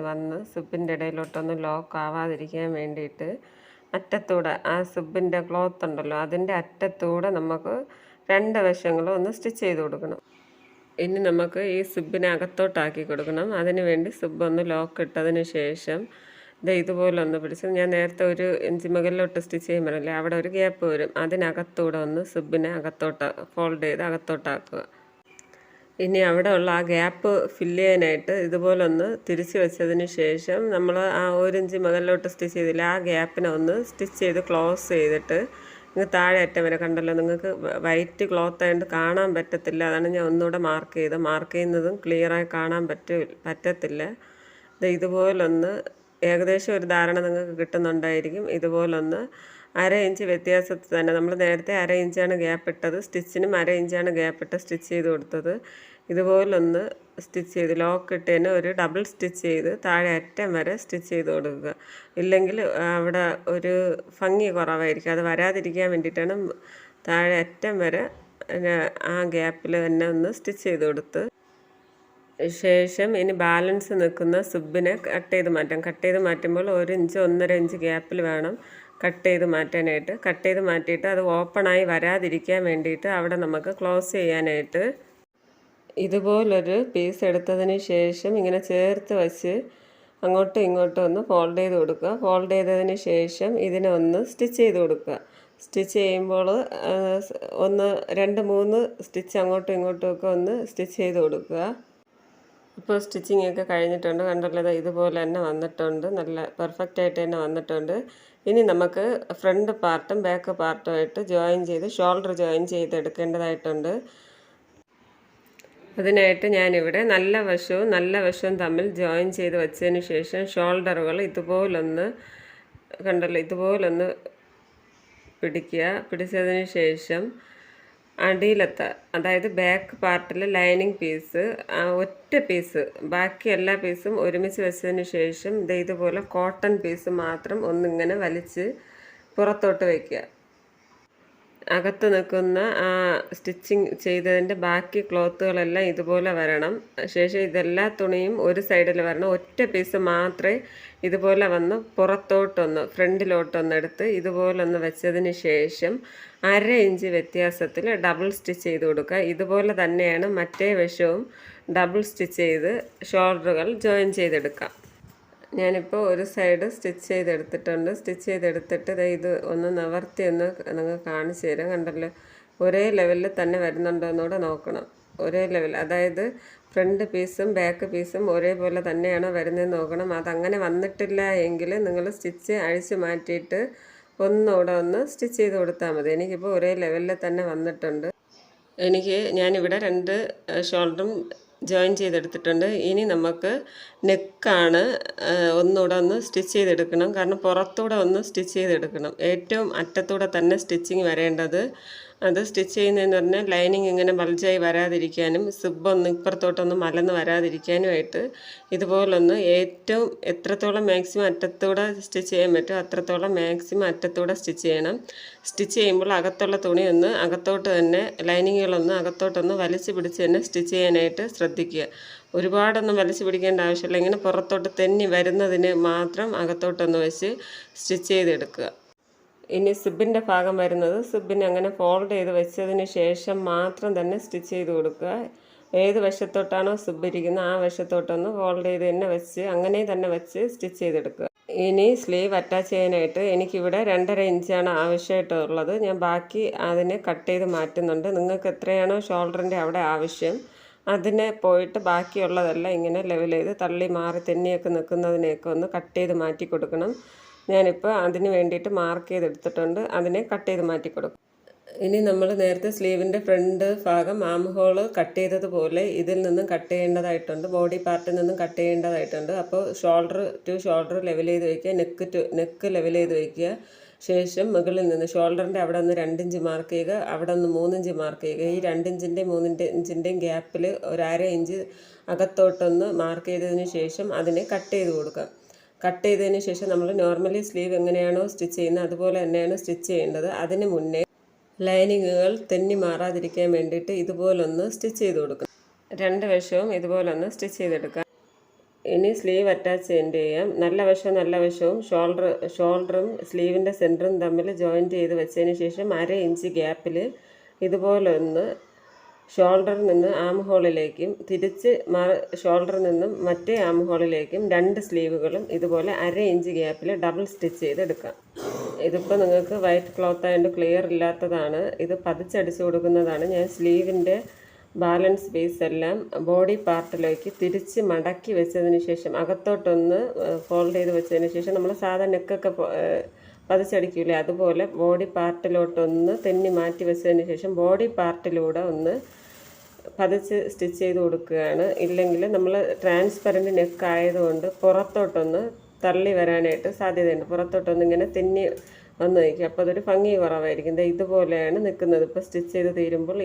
വന്ന് സിബിൻ്റെ ഇടയിലോട്ടൊന്ന് ലോക്ക് ആവാതിരിക്കാൻ വേണ്ടിയിട്ട് അറ്റത്തൂടെ ആ സിബിൻ്റെ ക്ലോത്ത് ഉണ്ടല്ലോ അതിൻ്റെ അറ്റത്തൂടെ നമുക്ക് രണ്ട് വശങ്ങളും ഒന്ന് സ്റ്റിച്ച് ചെയ്ത് കൊടുക്കണം. ഇനി നമുക്ക് ഈ സിബിനെ അകത്തോട്ടാക്കി കൊടുക്കണം. അതിന് വേണ്ടി സിബ് ഒന്ന് ലോക്ക് ഇട്ടതിന് ശേഷം ഇതുപോലെ ഒന്ന് പിടിച്ച് ഞാൻ നേരത്തെ 1 ഇഞ്ച് മുകളിലോട്ട് സ്റ്റിച്ച് ചെയ്യുമ്പോഴല്ലേ അവിടെ ഒരു ഗ്യാപ്പ് വരും. അതിനകത്തൂടെ ഒന്ന് സിബിനെ ഫോൾഡ് ചെയ്ത് അകത്തോട്ടാക്കുക. ഇനി അവിടെ ഉള്ള ആ ഗ്യാപ്പ് ഫില്ല് ചെയ്യാനായിട്ട് ഇതുപോലൊന്ന് തിരിച്ച് വെച്ചതിന് ശേഷം നമ്മൾ ആ 1 ഇഞ്ച് മുകളിലോട്ട് സ്റ്റിച്ച് ചെയ്തില്ല ആ ഗ്യാപ്പിനെ ഒന്ന് സ്റ്റിച്ച് ചെയ്ത് ക്ലോസ് ചെയ്തിട്ട് ഇങ്ങ് താഴെ അറ്റം വരെ കണ്ടല്ലോ. നിങ്ങൾക്ക് വൈറ്റ് ക്ലോത്ത് ആയതുകൊണ്ട് കാണാൻ പറ്റത്തില്ല. അതാണ് ഞാൻ ഒന്നുകൂടെ മാർക്ക് ചെയ്യുന്നതും ക്ലിയറായി കാണാൻ പറ്റത്തില്ല. ഇതുപോലൊന്ന് ഏകദേശം ഒരു ധാരണ നിങ്ങൾക്ക് കിട്ടുന്നുണ്ടായിരിക്കും. ഇതുപോലൊന്ന് 1/2 ഇഞ്ച് വ്യത്യാസത്തിൽ തന്നെ നമ്മൾ നേരത്തെ 1/2 ഇഞ്ചാണ് ഗ്യാപ്പ് ഇട്ടത്, സ്റ്റിച്ചിനും 1/2 ഇഞ്ചാണ് ഗ്യാപ്പ് ഇട്ട് സ്റ്റിച്ച് ചെയ്ത് കൊടുത്തത്. ഇതുപോലൊന്ന് സ്റ്റിച്ച് ചെയ്ത് ലോക്ക് ഇട്ടതിന് ഒരു ഡബിൾ സ്റ്റിച്ച് ചെയ്ത് താഴെ അറ്റം വരെ സ്റ്റിച്ച് ചെയ്ത് കൊടുക്കുക. ഇല്ലെങ്കിൽ അവിടെ ഒരു ഭംഗി കുറവായിരിക്കും. അത് വരാതിരിക്കാൻ വേണ്ടിയിട്ടാണ് താഴെ അറ്റം വരെ ആ ഗ്യാപ്പിൽ തന്നെ ഒന്ന് സ്റ്റിച്ച് ചെയ്ത് കൊടുത്ത് ശേഷം ഇനി ബാലൻസ് നിൽക്കുന്ന സിബിനെ കട്ട് ചെയ്ത് മാറ്റുമ്പോൾ 1 ഇഞ്ച് 1.5 ഇഞ്ച് ഗ്യാപ്പിൽ വേണം കട്ട് ചെയ്ത് മാറ്റാനായിട്ട്. കട്ട് ചെയ്ത് മാറ്റിയിട്ട് അത് ഓപ്പണായി വരാതിരിക്കാൻ വേണ്ടിയിട്ട് അവിടെ നമുക്ക് ക്ലോസ് ചെയ്യാനായിട്ട് ഇതുപോലൊരു പീസ് എടുത്തതിന് ശേഷം ഇങ്ങനെ ചേർത്ത് വച്ച് അങ്ങോട്ടും ഇങ്ങോട്ടും ഒന്ന് ഫോൾഡ് ചെയ്ത് കൊടുക്കുക. ഫോൾഡ് ചെയ്തതിന് ശേഷം ഇതിനെ ഒന്ന് സ്റ്റിച്ച് ചെയ്ത് കൊടുക്കുക. സ്റ്റിച്ച് ചെയ്യുമ്പോൾ 1 2 3 സ്റ്റിച്ച് അങ്ങോട്ടും ഇങ്ങോട്ടും ഒക്കെ ഒന്ന് സ്റ്റിച്ച് ചെയ്ത് കൊടുക്കുക. ഇപ്പോൾ സ്റ്റിച്ചിങ് ഒക്കെ കഴിഞ്ഞിട്ടുണ്ട്. കണ്ടല്ലോ ഇതുപോലെ തന്നെ വന്നിട്ടുണ്ട്. നല്ല പെർഫെക്റ്റ് ആയിട്ട് തന്നെ വന്നിട്ടുണ്ട്. ഇനി നമുക്ക് ഫ്രണ്ട് പാർട്ടും ബാക്ക് പാർട്ടുമായിട്ട് ഷോൾഡർ ജോയിൻ ചെയ്തെടുക്കേണ്ടതായിട്ടുണ്ട്. അതിനായിട്ട് ഞാനിവിടെ നല്ല വശവും തമ്മിൽ ജോയിൻ ചെയ്ത് വെച്ചതിന് ശേഷം ഷോൾഡറുകൾ ഇതുപോലൊന്ന് പിടിച്ചതിന് ശേഷം അടിയിലത്തെ അതായത് ബാക്ക് പാർട്ടിൽ ലൈനിങ് പീസ് ഒറ്റ പീസ് ബാക്കി എല്ലാ പീസും ഒരുമിച്ച് വെച്ചതിന് ശേഷം ഇതുപോലെ കോട്ടൺ പീസ് മാത്രം ഒന്നിങ്ങനെ വലിച്ച് പുറത്തോട്ട് വയ്ക്കുക. അകത്ത് നിൽക്കുന്ന ആ സ്റ്റിച്ചിങ് ചെയ്തതിൻ്റെ ബാക്കി ക്ലോത്തുകളെല്ലാം ഇതുപോലെ വരണം. ശേഷം ഇതെല്ലാ തുണിയും ഒരു സൈഡിൽ വരണം. ഒറ്റ പീസ് മാത്രമേ ഇതുപോലെ വന്ന് ഫ്രണ്ടിലോട്ടൊന്നെടുത്ത് ഇതുപോലൊന്ന് വെച്ചതിന് ശേഷം 1/2 ഇഞ്ച് വ്യത്യാസത്തിൽ ഡബിൾ സ്റ്റിച്ച് ചെയ്ത് കൊടുക്കുക. ഇതുപോലെ തന്നെയാണ് മറ്റേ വശവും ഡബിൾ സ്റ്റിച്ച് ചെയ്ത് ഷോൾഡറുകൾ ജോയിൻ ചെയ്തെടുക്കാം. ഞാനിപ്പോൾ ഒരു സൈഡ് സ്റ്റിച്ച് ചെയ്തെടുത്തിട്ടുണ്ട്. സ്റ്റിച്ച് ചെയ്തെടുത്തിട്ട് ഇത് ഒന്ന് നിവർത്തി നിങ്ങൾ കാണിച്ചു തരാം. കണ്ടല്ലോ ഒരേ ലെവലിൽ തന്നെ വരുന്നുണ്ടോ എന്നൂടെ നോക്കണം. ഒരേ ലെവൽ അതായത് ഫ്രണ്ട് പീസും ബാക്ക് പീസും ഒരേപോലെ തന്നെയാണോ വരുന്നതെന്ന് നോക്കണം. അതങ്ങനെ വന്നിട്ടില്ല എങ്കിൽ നിങ്ങൾ സ്റ്റിച്ച് അഴിച്ച് മാറ്റിയിട്ട് ഒന്നുകൂടെ ഒന്ന് സ്റ്റിച്ച് ചെയ്ത് കൊടുത്താൽ മതി. എനിക്കിപ്പോൾ ഒരേ ലെവലിൽ തന്നെ വന്നിട്ടുണ്ട്. ഞാനിവിടെ 2 ഷോൾഡറും ജോയിൻ ചെയ്തെടുത്തിട്ടുണ്ട്. ഇനി നമുക്ക് നെക്കാണ് ഒന്നുകൂടെ ഒന്ന് സ്റ്റിച്ച് ചെയ്തെടുക്കണം. കാരണം പുറത്തൂടെ ഒന്ന് സ്റ്റിച്ച് ചെയ്തെടുക്കണം. ഏറ്റവും അറ്റത്തൂടെ തന്നെ സ്റ്റിച്ചിങ് വരേണ്ടത്. അത് സ്റ്റിച്ച് ചെയ്യുന്നതെന്ന് പറഞ്ഞാൽ ലൈനിങ് ഇങ്ങനെ ബൾജായി വരാതിരിക്കാനും സിബൊന്ന് ഇപ്പുറത്തോട്ടൊന്ന് മലന്ന് വരാതിരിക്കാനുമായിട്ട് ഇതുപോലൊന്ന് ഏറ്റവും എത്രത്തോളം മാക്സിമം അറ്റത്തൂടെ സ്റ്റിച്ച് ചെയ്യാൻ പറ്റും അത്രത്തോളം മാക്സിമം അറ്റത്തൂടെ സ്റ്റിച്ച് ചെയ്യണം. സ്റ്റിച്ച് ചെയ്യുമ്പോൾ അകത്തുള്ള തുണി ഒന്ന് അകത്തോട്ട് തന്നെ ലൈനിങ്ങുകളൊന്ന് അകത്തോട്ടൊന്ന് വലിച്ചു പിടിച്ച് തന്നെ സ്റ്റിച്ച് ചെയ്യാനായിട്ട് ശ്രദ്ധിക്കുക. ഒരുപാടൊന്നും വലിച്ചു പിടിക്കേണ്ട ആവശ്യമില്ല. ഇങ്ങനെ പുറത്തോട്ട് തെന്നി വരുന്നതിന് മാത്രം അകത്തോട്ടൊന്ന് വെച്ച് സ്റ്റിച്ച് ചെയ്തെടുക്കുക. ഇനി സിബിൻ്റെ ഭാഗം വരുന്നത് സിബിനെ അങ്ങനെ ഫോൾഡ് ചെയ്ത് വെച്ചതിന് ശേഷം മാത്രം തന്നെ സ്റ്റിച്ച് ചെയ്ത് കൊടുക്കുക. ഏത് വശത്തോട്ടാണോ സിബ് ഇരിക്കുന്നത് ആ വശത്തോട്ടൊന്ന് ഫോൾഡ് ചെയ്ത് അങ്ങനെ തന്നെ വെച്ച് സ്റ്റിച്ച് ചെയ്തെടുക്കുക. ഇനി സ്ലീവ് അറ്റാച്ച് ചെയ്യാനായിട്ട് എനിക്കിവിടെ 2.5 ഇഞ്ചാണ് ആവശ്യമായിട്ടുള്ളത്. ഞാൻ ബാക്കി അതിനെ കട്ട് ചെയ്ത് മാറ്റുന്നുണ്ട്. നിങ്ങൾക്ക് എത്രയാണോ ഷോൾഡറിൻ്റെ അവിടെ ആവശ്യം അതിനെ പോയിട്ട് ബാക്കിയുള്ളതെല്ലാം ഇങ്ങനെ ലെവൽ ചെയ്ത് തള്ളി മാറി തെന്നിയൊക്കെ നിൽക്കുന്നതിനെയൊക്കെ ഒന്ന് കട്ട് ചെയ്ത് മാറ്റി കൊടുക്കണം. ഞാനിപ്പോൾ അതിന് വേണ്ടിയിട്ട് മാർക്ക് ചെയ്തെടുത്തിട്ടുണ്ട്. അതിനെ കട്ട് ചെയ്ത് മാറ്റി കൊടുക്കും. ഇനി നമ്മൾ നേരത്തെ സ്ലീവിൻ്റെ ഫ്രണ്ട് ഭാഗം ആം ഹോൾ കട്ട് ചെയ്തതുപോലെ ഇതിൽ നിന്നും കട്ട് ചെയ്യേണ്ടതായിട്ടുണ്ട്. ബോഡി പാർട്ടിൽ നിന്നും കട്ട് ചെയ്യേണ്ടതായിട്ടുണ്ട്. അപ്പോൾ ഷോൾഡർ ടു ഷോൾഡർ ലെവൽ ചെയ്ത് വയ്ക്കുക. നെക്ക് ലെവൽ ചെയ്ത് വയ്ക്കുക. ശേഷം മുകളിൽ നിന്ന് ഷോൾഡറിൻ്റെ അവിടെ ഒന്ന് 2 ഇഞ്ച് മാർക്ക് ചെയ്യുക. അവിടെ ഒന്ന് 3 ഇഞ്ച് മാർക്ക് ചെയ്യുക. ഈ 2 ഇഞ്ചിൻ്റെയും 3 ഇഞ്ചിൻ്റെയും ഗ്യാപ്പിൽ ഒരു 1/2 ഇഞ്ച് അകത്തോട്ടൊന്ന് മാർക്ക് ചെയ്തതിന് ശേഷം അതിനെ കട്ട് ചെയ്ത് കൊടുക്കുക. കട്ട് ചെയ്തതിന് ശേഷം നമ്മൾ നോർമലി സ്ലീവ് എങ്ങനെയാണോ സ്റ്റിച്ച് ചെയ്യുന്നത് അതുപോലെ തന്നെയാണ് സ്റ്റിച്ച് ചെയ്യേണ്ടത്. അതിന് മുന്നേ ലൈനിങ്ങുകൾ തെന്നി മാറാതിരിക്കാൻ വേണ്ടിയിട്ട് ഇതുപോലൊന്ന് സ്റ്റിച്ച് ചെയ്ത് കൊടുക്കണം. രണ്ട് വശവും ഇതുപോലൊന്ന് സ്റ്റിച്ച് ചെയ്തെടുക്കാം. ഇനി സ്ലീവ് അറ്റാച്ച് ചെയ്യാം. നല്ല വശവും ഷോൾഡറും സ്ലീവിൻ്റെ സെൻറ്ററും തമ്മിൽ ജോയിൻറ്റ് ചെയ്ത് വെച്ചതിന് ശേഷം 1/2 ഇഞ്ച് ഗ്യാപ്പിൽ ഇതുപോലെ ഒന്ന് ഷോൾഡറിൽ നിന്ന് ആം ഹോളിലേക്കും തിരിച്ച് ഷോൾഡറിൽ നിന്നും മറ്റേ ആം ഹോളിലേക്കും 2 സ്ലീവുകളും ഇതുപോലെ 1/2 ഇഞ്ച് ഗ്യാപ്പിൽ ഡബിൾ സ്റ്റിച്ച് ചെയ്തെടുക്കാം. ഇതിപ്പോൾ നിങ്ങൾക്ക് വൈറ്റ് ക്ലോത്ത് ആയതുകൊണ്ട് ക്ലിയർ ഇല്ലാത്തതാണ്. ഇത് പതിച്ചടിച്ച് കൊടുക്കുന്നതാണ്. ഞാൻ സ്ലീവിൻ്റെ ബാലൻസ് പീസ് എല്ലാം ബോഡി പാർട്ടിലേക്ക് തിരിച്ച് മടക്കി വെച്ചതിന് ശേഷം അകത്തോട്ടൊന്ന് ഫോൾഡ് ചെയ്ത് വെച്ചതിന് ശേഷം നമ്മൾ സാധാരണ നെക്കൊക്കെ പതിച്ചടിക്കില്ലേ, അതുപോലെ ബോഡി പാർട്ടിലോട്ടൊന്ന് തെന്നി മാറ്റി വെച്ചതിന് ശേഷം ബോഡി പാർട്ടിലൂടെ ഒന്ന് പതിച്ച് സ്റ്റിച്ച് ചെയ്ത് കൊടുക്കുകയാണ്. ഇല്ലെങ്കിൽ നമ്മൾ ട്രാൻസ്പെറൻറ്റ് നെക്ക് ആയതുകൊണ്ട് പുറത്തോട്ടൊന്ന് തള്ളി വരാനായിട്ട് സാധ്യതയുണ്ട്. പുറത്തോട്ടൊന്ന് ഇങ്ങനെ തെന്നി വന്ന് നിൽക്കും. അപ്പോൾ അതൊരു ഭംഗി കുറവായിരിക്കും. ഇതുപോലെയാണ് നിൽക്കുന്നത്. ഇപ്പോൾ സ്റ്റിച്ച് ചെയ്ത് തീരുമ്പോൾ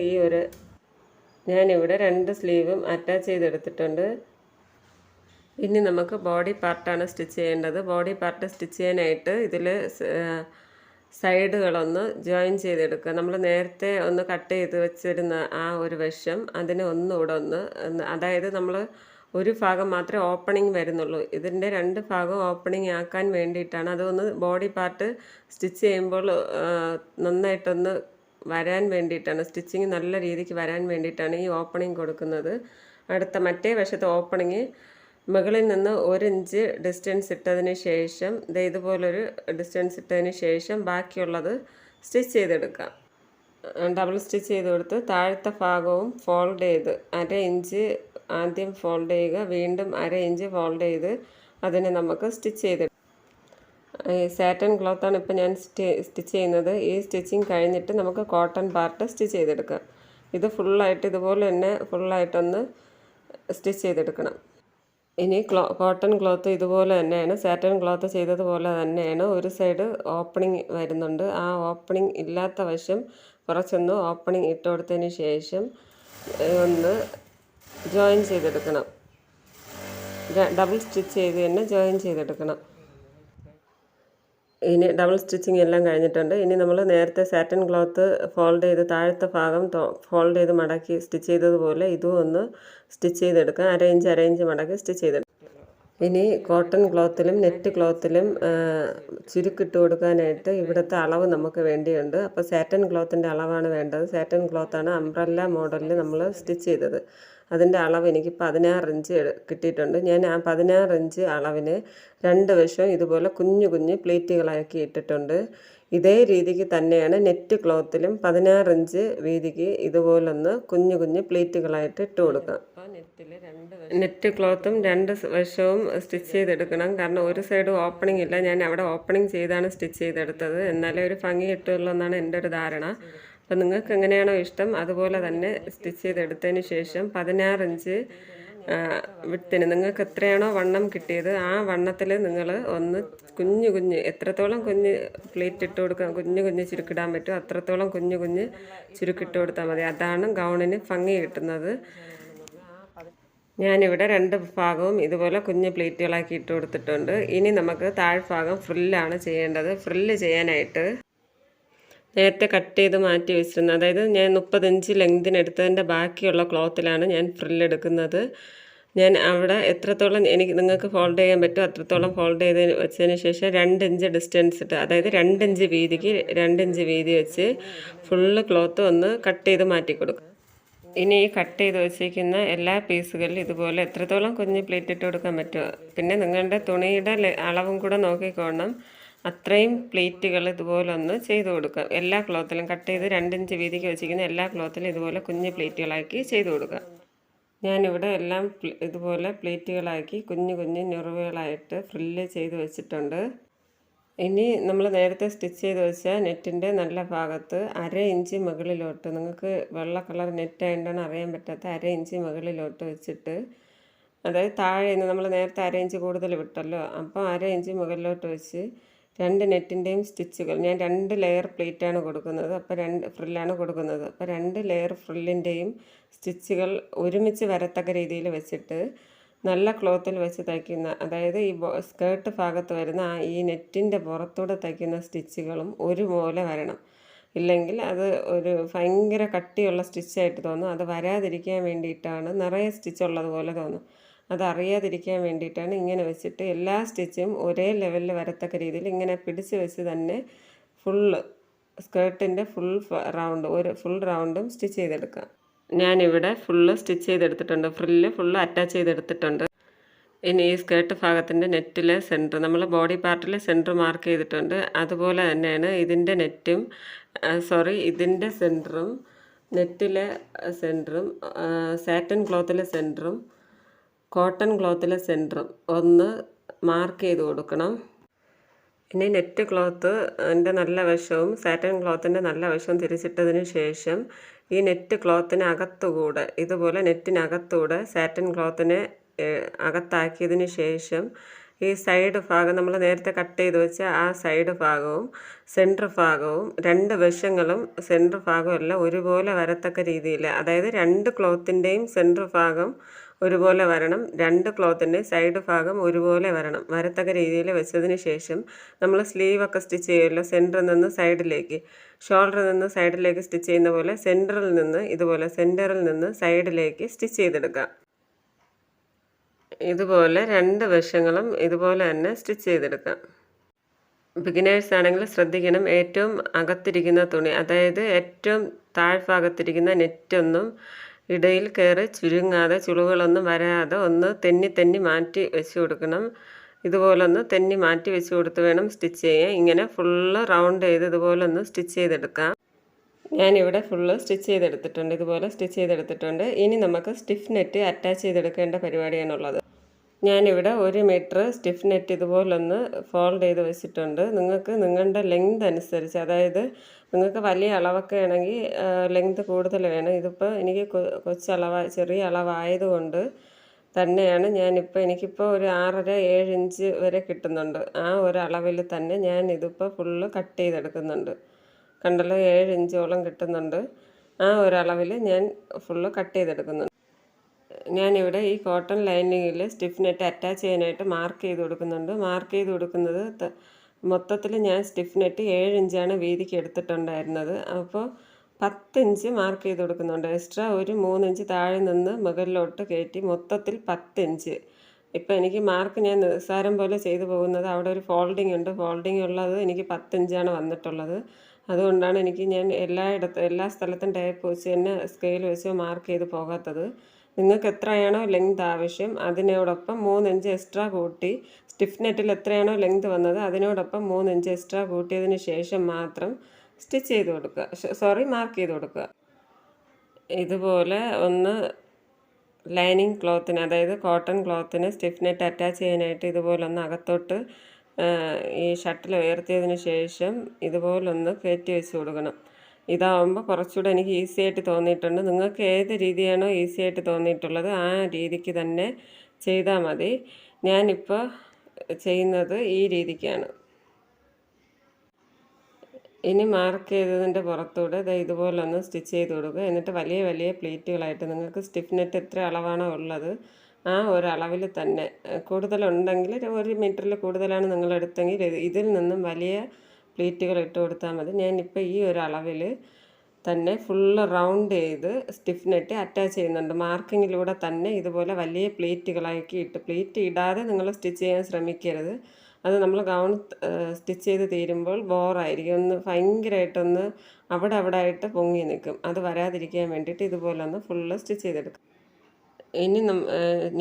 ഞാനിവിടെ 2 സ്ലീവും അറ്റാച്ച് ചെയ്തെടുത്തിട്ടുണ്ട്. ഇനി നമുക്ക് ബോഡി പാർട്ടാണ് സ്റ്റിച്ച് ചെയ്യേണ്ടത്. ബോഡി പാർട്ട് സ്റ്റിച്ച് ചെയ്യാനായിട്ട് ഇതിൽ സൈഡുകളൊന്ന് ജോയിൻ ചെയ്തെടുക്കുക. നമ്മൾ നേരത്തെ ഒന്ന് കട്ട് ചെയ്ത് വെച്ചിരുന്ന ആ ഒരു വശം അതിനെ ഒന്നുകൂടെ അതായത് നമ്മൾ ഒരു ഭാഗം മാത്രമേ ഓപ്പണിംഗ് വരുന്നുള്ളൂ. ഇതിൻ്റെ 2 ഭാഗം ഓപ്പണിംഗ് ആക്കാൻ വേണ്ടിയിട്ടാണ്. അതൊന്ന് ബോഡി പാർട്ട് സ്റ്റിച്ച് ചെയ്യുമ്പോൾ നന്നായിട്ടൊന്ന് വരാൻ വേണ്ടിയിട്ടാണ്, സ്റ്റിച്ചിങ് നല്ല രീതിക്ക് വരാൻ വേണ്ടിയിട്ടാണ് ഈ ഓപ്പണിംഗ് കൊടുക്കുന്നത്. മറ്റേ വശത്തെ ഓപ്പണിങ് മുകളിൽ നിന്ന് 1 ഇഞ്ച് ഡിസ്റ്റൻസ് ഇട്ടതിന് ശേഷം ഇതുപോലൊരു ഡിസ്റ്റൻസ് ഇട്ടതിന് ശേഷം ബാക്കിയുള്ളത് സ്റ്റിച്ച് ചെയ്തെടുക്കാം. ഡബിൾ സ്റ്റിച്ച് ചെയ്ത് കൊടുത്ത് താഴത്തെ ഭാഗവും ഫോൾഡ് ചെയ്ത് 1/2 ഇഞ്ച് ആദ്യം ഫോൾഡ് ചെയ്യുക, വീണ്ടും 1/2 ഇഞ്ച് ഫോൾഡ് ചെയ്ത് അതിനെ നമുക്ക് സ്റ്റിച്ച് ചെയ്തെടുക്കാം. സാറ്റൻ ക്ലോത്താണ് ഇപ്പോൾ ഞാൻ സ്റ്റിച്ച് ചെയ്യുന്നത്. ഈ സ്റ്റിച്ചിങ് കഴിഞ്ഞിട്ട് നമുക്ക് കോട്ടൺ പാർട്ട് സ്റ്റിച്ച് ചെയ്തെടുക്കാം. ഇത് ഫുള്ളായിട്ട് ഇതുപോലെ തന്നെ ഫുള്ളായിട്ടൊന്ന് സ്റ്റിച്ച് ചെയ്തെടുക്കണം. ഇനി കോട്ടൺ ക്ലോത്ത് ഇതുപോലെ തന്നെയാണ്, സാറ്റൻ ക്ലോത്ത് ചെയ്തതുപോലെ തന്നെയാണ്. ഒരു സൈഡ് ഓപ്പണിംഗ് വരുന്നുണ്ട്. ആ ഓപ്പണിംഗ് ഇല്ലാത്ത വശം കുറച്ചൊന്ന് ഓപ്പണിംഗ് ഇട്ട് കൊടുത്തതിന് ശേഷം ഒന്ന് ജോയിൻ ചെയ്തെടുക്കണം. ഡബിൾ സ്റ്റിച്ച് ചെയ്ത് തന്നെ ജോയിൻ ചെയ്തെടുക്കണം. ഇനി ഡബിൾ സ്റ്റിച്ചിങ് എല്ലാം കഴിഞ്ഞിട്ടുണ്ട്. ഇനി നമ്മൾ നേരത്തെ സാറ്റൻ ക്ലോത്ത് ഫോൾഡ് ചെയ്ത് താഴത്തെ ഭാഗം ഫോൾഡ് ചെയ്ത് മടക്കി സ്റ്റിച്ച് ചെയ്തതുപോലെ ഇതും ഒന്ന് സ്റ്റിച്ച് ചെയ്തെടുക്കാം. 1/2 ഇഞ്ച് മടക്കി സ്റ്റിച്ച് ചെയ്തെടുക്കാം. ഇനി കോട്ടൺ ക്ലോത്തിലും നെറ്റ് ക്ലോത്തിലും ചുരുക്കിട്ട് കൊടുക്കാനായിട്ട് ഇവിടുത്തെ അളവ് നമുക്ക് വേണ്ടിയുണ്ട്. അപ്പോൾ സാറ്റൻ ക്ലോത്തിൻ്റെ അളവാണ് വേണ്ടത്. സാറ്റൻ ക്ലോത്താണ് അംബ്രല്ല മോഡലിൽ നമ്മൾ സ്റ്റിച്ച് ചെയ്തത്. അതിൻ്റെ അളവ് എനിക്ക് 16 ഇഞ്ച് കിട്ടിയിട്ടുണ്ട്. ഞാൻ ആ 16 ഇഞ്ച് അളവിന് 2 വശവും ഇതുപോലെ കുഞ്ഞു കുഞ്ഞ് പ്ലേറ്റുകളാക്കി ഇട്ടിട്ടുണ്ട്. ഇതേ രീതിക്ക് തന്നെയാണ് നെറ്റ് ക്ലോത്തിലും 16 ഇഞ്ച് വീതിക്ക് ഇതുപോലൊന്ന് കുഞ്ഞു കുഞ്ഞ് പ്ലേറ്റുകളായിട്ട് ഇട്ട് കൊടുക്കാം. നെറ്റ് ക്ലോത്തും 2 വശവും സ്റ്റിച്ച് ചെയ്തെടുക്കണം. കാരണം ഒരു സൈഡ് ഓപ്പണിംഗ് ഇല്ല. ഞാൻ അവിടെ ഓപ്പണിംഗ് ചെയ്താണ് സ്റ്റിച്ച് ചെയ്തെടുത്തത്. എന്നാലേ ഒരു ഭംഗി കിട്ടുള്ളൂ എന്നാണ് എൻ്റെ ഒരു ധാരണ. അപ്പോൾ നിങ്ങൾക്ക് എങ്ങനെയാണോ ഇഷ്ടം അതുപോലെ തന്നെ സ്റ്റിച്ച് ചെയ്തെടുത്തതിന് ശേഷം 16 ഇഞ്ച് വിട്ടിന് നിങ്ങൾക്ക് എത്രയാണോ വണ്ണം കിട്ടിയത് ആ വണ്ണത്തിൽ നിങ്ങൾ ഒന്ന് കുഞ്ഞ് എത്രത്തോളം കുഞ്ഞ് പ്ലേറ്റ് ഇട്ട് കൊടുക്കാൻ കുഞ്ഞ് ചുരുക്കിടാൻ പറ്റുമോ അത്രത്തോളം കുഞ്ഞ് ചുരുക്കിട്ട് കൊടുത്താൽ മതി. അതാണ് ഗൗണിന് ഭംഗി കിട്ടുന്നത്. ഞാനിവിടെ 2 ഭാഗവും ഇതുപോലെ കുഞ്ഞ് പ്ലേറ്റുകളാക്കി ഇട്ട് കൊടുത്തിട്ടുണ്ട്. ഇനി നമുക്ക് താഴ്ഭാഗം ഫ്രില്ലാണ് ചെയ്യേണ്ടത്. ഫ്രില്ല് ചെയ്യാനായിട്ട് നേരത്തെ കട്ട് ചെയ്ത് മാറ്റി വെച്ചിരുന്നത്, അതായത് ഞാൻ 30 ഇഞ്ച് ലെങ്തിനെടുത്തതിൻ്റെ ബാക്കിയുള്ള ക്ലോത്തിലാണ് ഞാൻ ഫ്രില്ലെടുക്കുന്നത്. ഞാൻ അവിടെ എത്രത്തോളം നിങ്ങൾക്ക് ഫോൾഡ് ചെയ്യാൻ പറ്റുമോ അത്രത്തോളം ഫോൾഡ് ചെയ്ത് വെച്ചതിന് ശേഷം 2 ഇഞ്ച് ഡിസ്റ്റൻസ് ഇട്ട്, അതായത് 2 ഇഞ്ച് വീതിക്ക് 2 ഇഞ്ച് വീതി വെച്ച് ഫുള്ള് ക്ലോത്ത് ഒന്ന് കട്ട് ചെയ്ത് മാറ്റി കൊടുക്കും. ഇനി ഈ കട്ട് ചെയ്ത് വെച്ചിരിക്കുന്ന എല്ലാ പീസുകളിലും ഇതുപോലെ എത്രത്തോളം കുഞ്ഞ് പ്ലേറ്റ് ഇട്ട് കൊടുക്കാൻ പറ്റുമോ, പിന്നെ നിങ്ങളുടെ തുണിയുടെ അളവും കൂടെ നോക്കിക്കോണം. അത്രയും പ്ലേറ്റുകൾ ഇതുപോലെ ഒന്ന് ചെയ്ത് കൊടുക്കാം. എല്ലാ ക്ലോത്തിലും കട്ട് ചെയ്ത് 2 ഇഞ്ച് വീതിക്ക് വെച്ചിരിക്കുന്ന എല്ലാ ക്ലോത്തിലും ഇതുപോലെ കുഞ്ഞ് പ്ലേറ്റുകളാക്കി ചെയ്ത് കൊടുക്കാം. ഞാനിവിടെ എല്ലാം ഇതുപോലെ പ്ലേറ്റുകളാക്കി കുഞ്ഞ് ഞുറിവുകളായിട്ട് ഫ്രില്ല് ചെയ്ത് വെച്ചിട്ടുണ്ട്. ഇനി നമ്മൾ നേരത്തെ സ്റ്റിച്ച് ചെയ്ത് വെച്ച നെറ്റിൻ്റെ നല്ല ഭാഗത്ത് 1/2 ഇഞ്ച് മുകളിലോട്ട്, നിങ്ങൾക്ക് വെള്ള കളർ നെറ്റ് ആയതുകൊണ്ടാണ് അറിയാൻ പറ്റാത്ത 1/2 ഇഞ്ച് മുകളിലോട്ട് വെച്ചിട്ട്, അതായത് താഴെ നിന്ന് നമ്മൾ നേരത്തെ 1/2 ഇഞ്ച് കൂടുതൽ വിട്ടല്ലോ, അപ്പോൾ 1/2 ഇഞ്ച് മുകളിലോട്ട് വെച്ച് 2 നെറ്റിൻ്റെയും സ്റ്റിച്ചുകൾ, ഞാൻ 2 ലെയർ പ്ലേറ്റാണ് കൊടുക്കുന്നത്, അപ്പോൾ 2 ഫ്രില്ലാണ് കൊടുക്കുന്നത്. അപ്പോൾ 2 ലെയർ ഫ്രില്ലിൻ്റെയും സ്റ്റിച്ചുകൾ ഒരുമിച്ച് വരത്തക്ക രീതിയിൽ വെച്ചിട്ട് നല്ല ക്ലോത്തിൽ വെച്ച് തയ്ക്കുന്ന, അതായത് ഈ സ്കേർട്ട് ഭാഗത്ത് വരുന്ന ഈ നെറ്റിൻ്റെ പുറത്തൂടെ തയ്ക്കുന്ന സ്റ്റിച്ചുകളും ഒരുപോലെ വരണം. ഇല്ലെങ്കിൽ അത് ഒരു ഭയങ്കര കട്ടിയുള്ള സ്റ്റിച്ചായിട്ട് തോന്നും. അത് വരാതിരിക്കാൻ വേണ്ടിയിട്ടാണ്, നിറയെ സ്റ്റിച്ച് ഉള്ളതുപോലെ തോന്നും. അതറിയാതിരിക്കാൻ വേണ്ടിയിട്ടാണ് ഇങ്ങനെ വെച്ചിട്ട് എല്ലാ സ്റ്റിച്ചും ഒരേ ലെവലിൽ വരത്തക്ക രീതിയിൽ ഇങ്ങനെ പിടിച്ച് വെച്ച് തന്നെ ഫുള്ള് സ്കേർട്ടിൻ്റെ ഫുൾ റൗണ്ടും സ്റ്റിച്ച് ചെയ്തെടുക്കാം. ഞാനിവിടെ ഫുള്ള് സ്റ്റിച്ച് ചെയ്തെടുത്തിട്ടുണ്ട്. ഫ്രില്ല് ഫുള്ള് അറ്റാച്ച് ചെയ്തെടുത്തിട്ടുണ്ട്. ഇനി ഈ സ്കേർട്ട് ഭാഗത്തിൻ്റെ നെറ്റിലെ സെൻറ്റർ, നമ്മൾ ബോഡി പാർട്ടിലെ സെൻറ്റർ മാർക്ക് ചെയ്തിട്ടുണ്ട്. അതുപോലെ തന്നെയാണ് ഇതിൻ്റെ സെൻറ്ററും നെറ്റിലെ സെൻറ്ററും സാറ്റൻ ക്ലോത്തിലെ സെൻറ്ററും കോട്ടൺ ക്ലോത്തിലെ സെൻറ്ററും ഒന്ന് മാർക്ക് ചെയ്ത് കൊടുക്കണം. ഇനി നെറ്റ് ക്ലോത്തിൻ്റെ നല്ല വശവും സാറ്റൻ ക്ലോത്തിൻ്റെ നല്ല വശവും തിരിച്ചിട്ടതിന് ശേഷം ഈ നെറ്റ് ക്ലോത്തിനകത്തുകൂടെ ഇതുപോലെ നെറ്റിനകത്തൂടെ സാറ്റൻ ക്ലോത്തിനെ അകത്താക്കിയതിന് ശേഷം ഈ സൈഡ് ഭാഗം നമ്മൾ നേരത്തെ കട്ട് ചെയ്ത് വെച്ച ആ സൈഡ് ഭാഗവും സെൻറ്റർ ഭാഗവും രണ്ട് വശങ്ങളും സെൻറ്റർ ഭാഗവും എല്ലാം ഒരുപോലെ വരത്തക്ക രീതിയിൽ, അതായത് രണ്ട് ക്ലോത്തിൻ്റെയും സെൻറ്റർ ഭാഗം ഒരുപോലെ വരണം, രണ്ട് ക്ലോത്തിൻ്റെയും സൈഡ് ഭാഗം ഒരുപോലെ വരത്തക്ക രീതിയിൽ വെച്ചതിന് ശേഷം നമ്മൾ സ്ലീവൊക്കെ സ്റ്റിച്ച് ചെയ്യുമല്ലോ, സെൻറ്ററിൽ നിന്ന് സൈഡിലേക്ക്, ഷോൾഡറിൽ നിന്ന് സൈഡിലേക്ക് സ്റ്റിച്ച് ചെയ്യുന്ന പോലെ സെൻറ്ററിൽ നിന്ന് സൈഡിലേക്ക് സ്റ്റിച്ച് ചെയ്തെടുക്കാം. ഇതുപോലെ രണ്ട് വശങ്ങളും ഇതുപോലെ തന്നെ സ്റ്റിച്ച് ചെയ്തെടുക്കാം. ബിഗിനേഴ്സ് ആണെങ്കിൽ ശ്രദ്ധിക്കണം, ഏറ്റവും അകത്തിരിക്കുന്ന തുണി, അതായത് ഏറ്റവും താഴ്ഭാഗത്തിരിക്കുന്ന നെറ്റൊന്നും ഇടയിൽ കയറി ചുരുങ്ങാതെ ചുളിവുകളൊന്നും വരാതെ ഒന്ന് തെന്നി മാറ്റി വെച്ച് കൊടുക്കണം. ഇതുപോലൊന്ന് തെന്നി മാറ്റി വെച്ച് കൊടുത്ത് വേണം സ്റ്റിച്ച് ചെയ്യാൻ. ഇങ്ങനെ ഫുള്ള് റൗണ്ട് ചെയ്ത് ഇതുപോലെ ഒന്ന് സ്റ്റിച്ച് ചെയ്തെടുക്കാം. ഞാനിവിടെ ഫുള്ള് സ്റ്റിച്ച് ചെയ്തെടുത്തിട്ടുണ്ട്, ഇതുപോലെ സ്റ്റിച്ച് ചെയ്തെടുത്തിട്ടുണ്ട്. ഇനി നമുക്ക് സ്റ്റിഫ് നെറ്റ് അറ്റാച്ച് ചെയ്തെടുക്കേണ്ട പരിപാടിയാണുള്ളത്. ഞാനിവിടെ 1 മീറ്റർ സ്റ്റിഫ് നെറ്റ് ഇതുപോലൊന്ന് ഫോൾഡ് ചെയ്ത് വെച്ചിട്ടുണ്ട്. നിങ്ങൾക്ക് നിങ്ങളുടെ ലെങ്ത് അനുസരിച്ച്, അതായത് നിങ്ങൾക്ക് വലിയ അളവൊക്കെ ആണെങ്കിൽ ലെങ്ത് കൂടുതൽ വേണം. ഇതിപ്പോൾ എനിക്ക് ചെറിയ അളവായതുകൊണ്ട് തന്നെയാണ് എനിക്കിപ്പോൾ ഒരു 6.5-7 ഇഞ്ച് വരെ കിട്ടുന്നുണ്ട്. ആ ഒരു അളവിൽ തന്നെ ഞാൻ ഇതിപ്പോൾ ഫുള്ള് കട്ട് ചെയ്തെടുക്കുന്നുണ്ട്. കണ്ടല്ലോ, 7 ഇഞ്ചോളം കിട്ടുന്നുണ്ട്. ആ ഒരളവിൽ ഞാൻ ഫുള്ള് കട്ട് ചെയ്തെടുക്കുന്നുണ്ട്. ഞാനിവിടെ ഈ കോട്ടൺ ലൈനിങ്ങിൽ സ്റ്റിഫ് നെറ്റ് അറ്റാച്ച് ചെയ്യാനായിട്ട് മാർക്ക് ചെയ്ത് കൊടുക്കുന്നുണ്ട്. മാർക്ക് ചെയ്ത് കൊടുക്കുന്നത് മൊത്തത്തിൽ ഞാൻ സ്റ്റിഫ് നെറ്റ് 7 ഇഞ്ചാണ് വീതിക്ക് എടുത്തിട്ടുണ്ടായിരുന്നത്. അപ്പോൾ 10 ഇഞ്ച് മാർക്ക് ചെയ്ത് കൊടുക്കുന്നുണ്ട്. എക്സ്ട്രാ ഒരു 3 ഇഞ്ച് താഴെ നിന്ന് മുകളിലോട്ട് കയറ്റി മൊത്തത്തിൽ 10 ഇഞ്ച്. ഇപ്പോൾ എനിക്ക് മാർക്ക് ഞാൻ നിസ്സാരം പോലെ ചെയ്തു പോകുന്നത്, അവിടെ ഒരു ഫോൾഡിംഗ് ഉണ്ട്. ഫോൾഡിംഗ് ഉള്ളത് എനിക്ക് 10 ഇഞ്ചാണ് വന്നിട്ടുള്ളത്. അതുകൊണ്ടാണ് ഞാൻ എല്ലാ സ്ഥലത്തും ടേപ്പ് വെച്ച് തന്നെ സ്കെയിൽ വെച്ച് മാർക്ക് ചെയ്ത് പോകാത്തത്. നിങ്ങൾക്ക് എത്രയാണോ ലെങ്ത് ആവശ്യം അതിനോടൊപ്പം 3 ഇഞ്ച് എക്സ്ട്രാ കൂട്ടി, സ്റ്റിഫ് നെറ്റിൽ എത്രയാണോ ലെങ്ത് വന്നത് അതിനോടൊപ്പം 3 ഇഞ്ച് എക്സ്ട്രാ കൂട്ടിയതിന് ശേഷം മാത്രം മാർക്ക് ചെയ്ത് കൊടുക്കുക. ഇതുപോലെ ഒന്ന് ലൈനിങ് ക്ലോത്തിന്, അതായത് കോട്ടൺ ക്ലോത്തിന് സ്റ്റിഫ് നെറ്റ് അറ്റാച്ച് ചെയ്യാനായിട്ട് ഇതുപോലൊന്ന് അകത്തോട്ട് ഈ ഷട്ടിൽ ഉയർത്തിയതിന് ശേഷം ഇതുപോലൊന്ന് കയറ്റി വെച്ച് കൊടുക്കണം. ഇതാവുമ്പോൾ കുറച്ചുകൂടെ എനിക്ക് ഈസി ആയിട്ട് തോന്നിയിട്ടുണ്ട്. നിങ്ങൾക്ക് ഏത് രീതിയാണോ ഈസി ആയിട്ട് തോന്നിയിട്ടുള്ളത് ആ രീതിക്ക് തന്നെ ചെയ്താൽ മതി. ഞാനിപ്പോൾ ചെയ്യുന്നത് ഈ രീതിക്കാണ്. ഇനി മാർക്ക് ചെയ്തതിൻ്റെ പുറത്തൂടെ ഇതുപോലൊന്ന് സ്റ്റിച്ച് ചെയ്ത് കൊടുക്കുക. എന്നിട്ട് വലിയ വലിയ പ്ലീറ്റുകളായിട്ട് നിങ്ങൾക്ക് സ്റ്റിഫ് നെറ്റ് എത്ര അളവാണോ ഉള്ളത് ആ ഒരളവിൽ തന്നെ, കൂടുതലുണ്ടെങ്കിൽ 1 മീറ്ററിൽ കൂടുതലാണ് നിങ്ങളെടുത്തെങ്കിൽ ഇതിൽ നിന്നും വലിയ പ്ലീറ്റുകൾ ഇട്ട് കൊടുത്താൽ മതി. ഞാനിപ്പോൾ ഈ ഒരു അളവിൽ തന്നെ ഫുള്ള് റൗണ്ട് ചെയ്ത് സ്റ്റിഫ് നെറ്റ് അറ്റാച്ച് ചെയ്യുന്നുണ്ട്. മാർക്കിങ്ങിലൂടെ തന്നെ ഇതുപോലെ വലിയ പ്ലീറ്റുകളാക്കി പ്ലീറ്റ് ഇടാതെ നിങ്ങൾ സ്റ്റിച്ച് ചെയ്യാൻ ശ്രമിക്കരുത്. അത് നമ്മൾ ഗൗൺ സ്റ്റിച്ച് ചെയ്ത് തീരുമ്പോൾ ബോറായിരിക്കും, ഭയങ്കരമായിട്ടൊന്ന് അവിടെ ആയിട്ട് പൊങ്ങി നിൽക്കും. അത് വരാതിരിക്കാൻ വേണ്ടിയിട്ട് ഇതുപോലൊന്ന് ഫുള്ള് സ്റ്റിച്ച് ചെയ്തെടുക്കും. ഇനി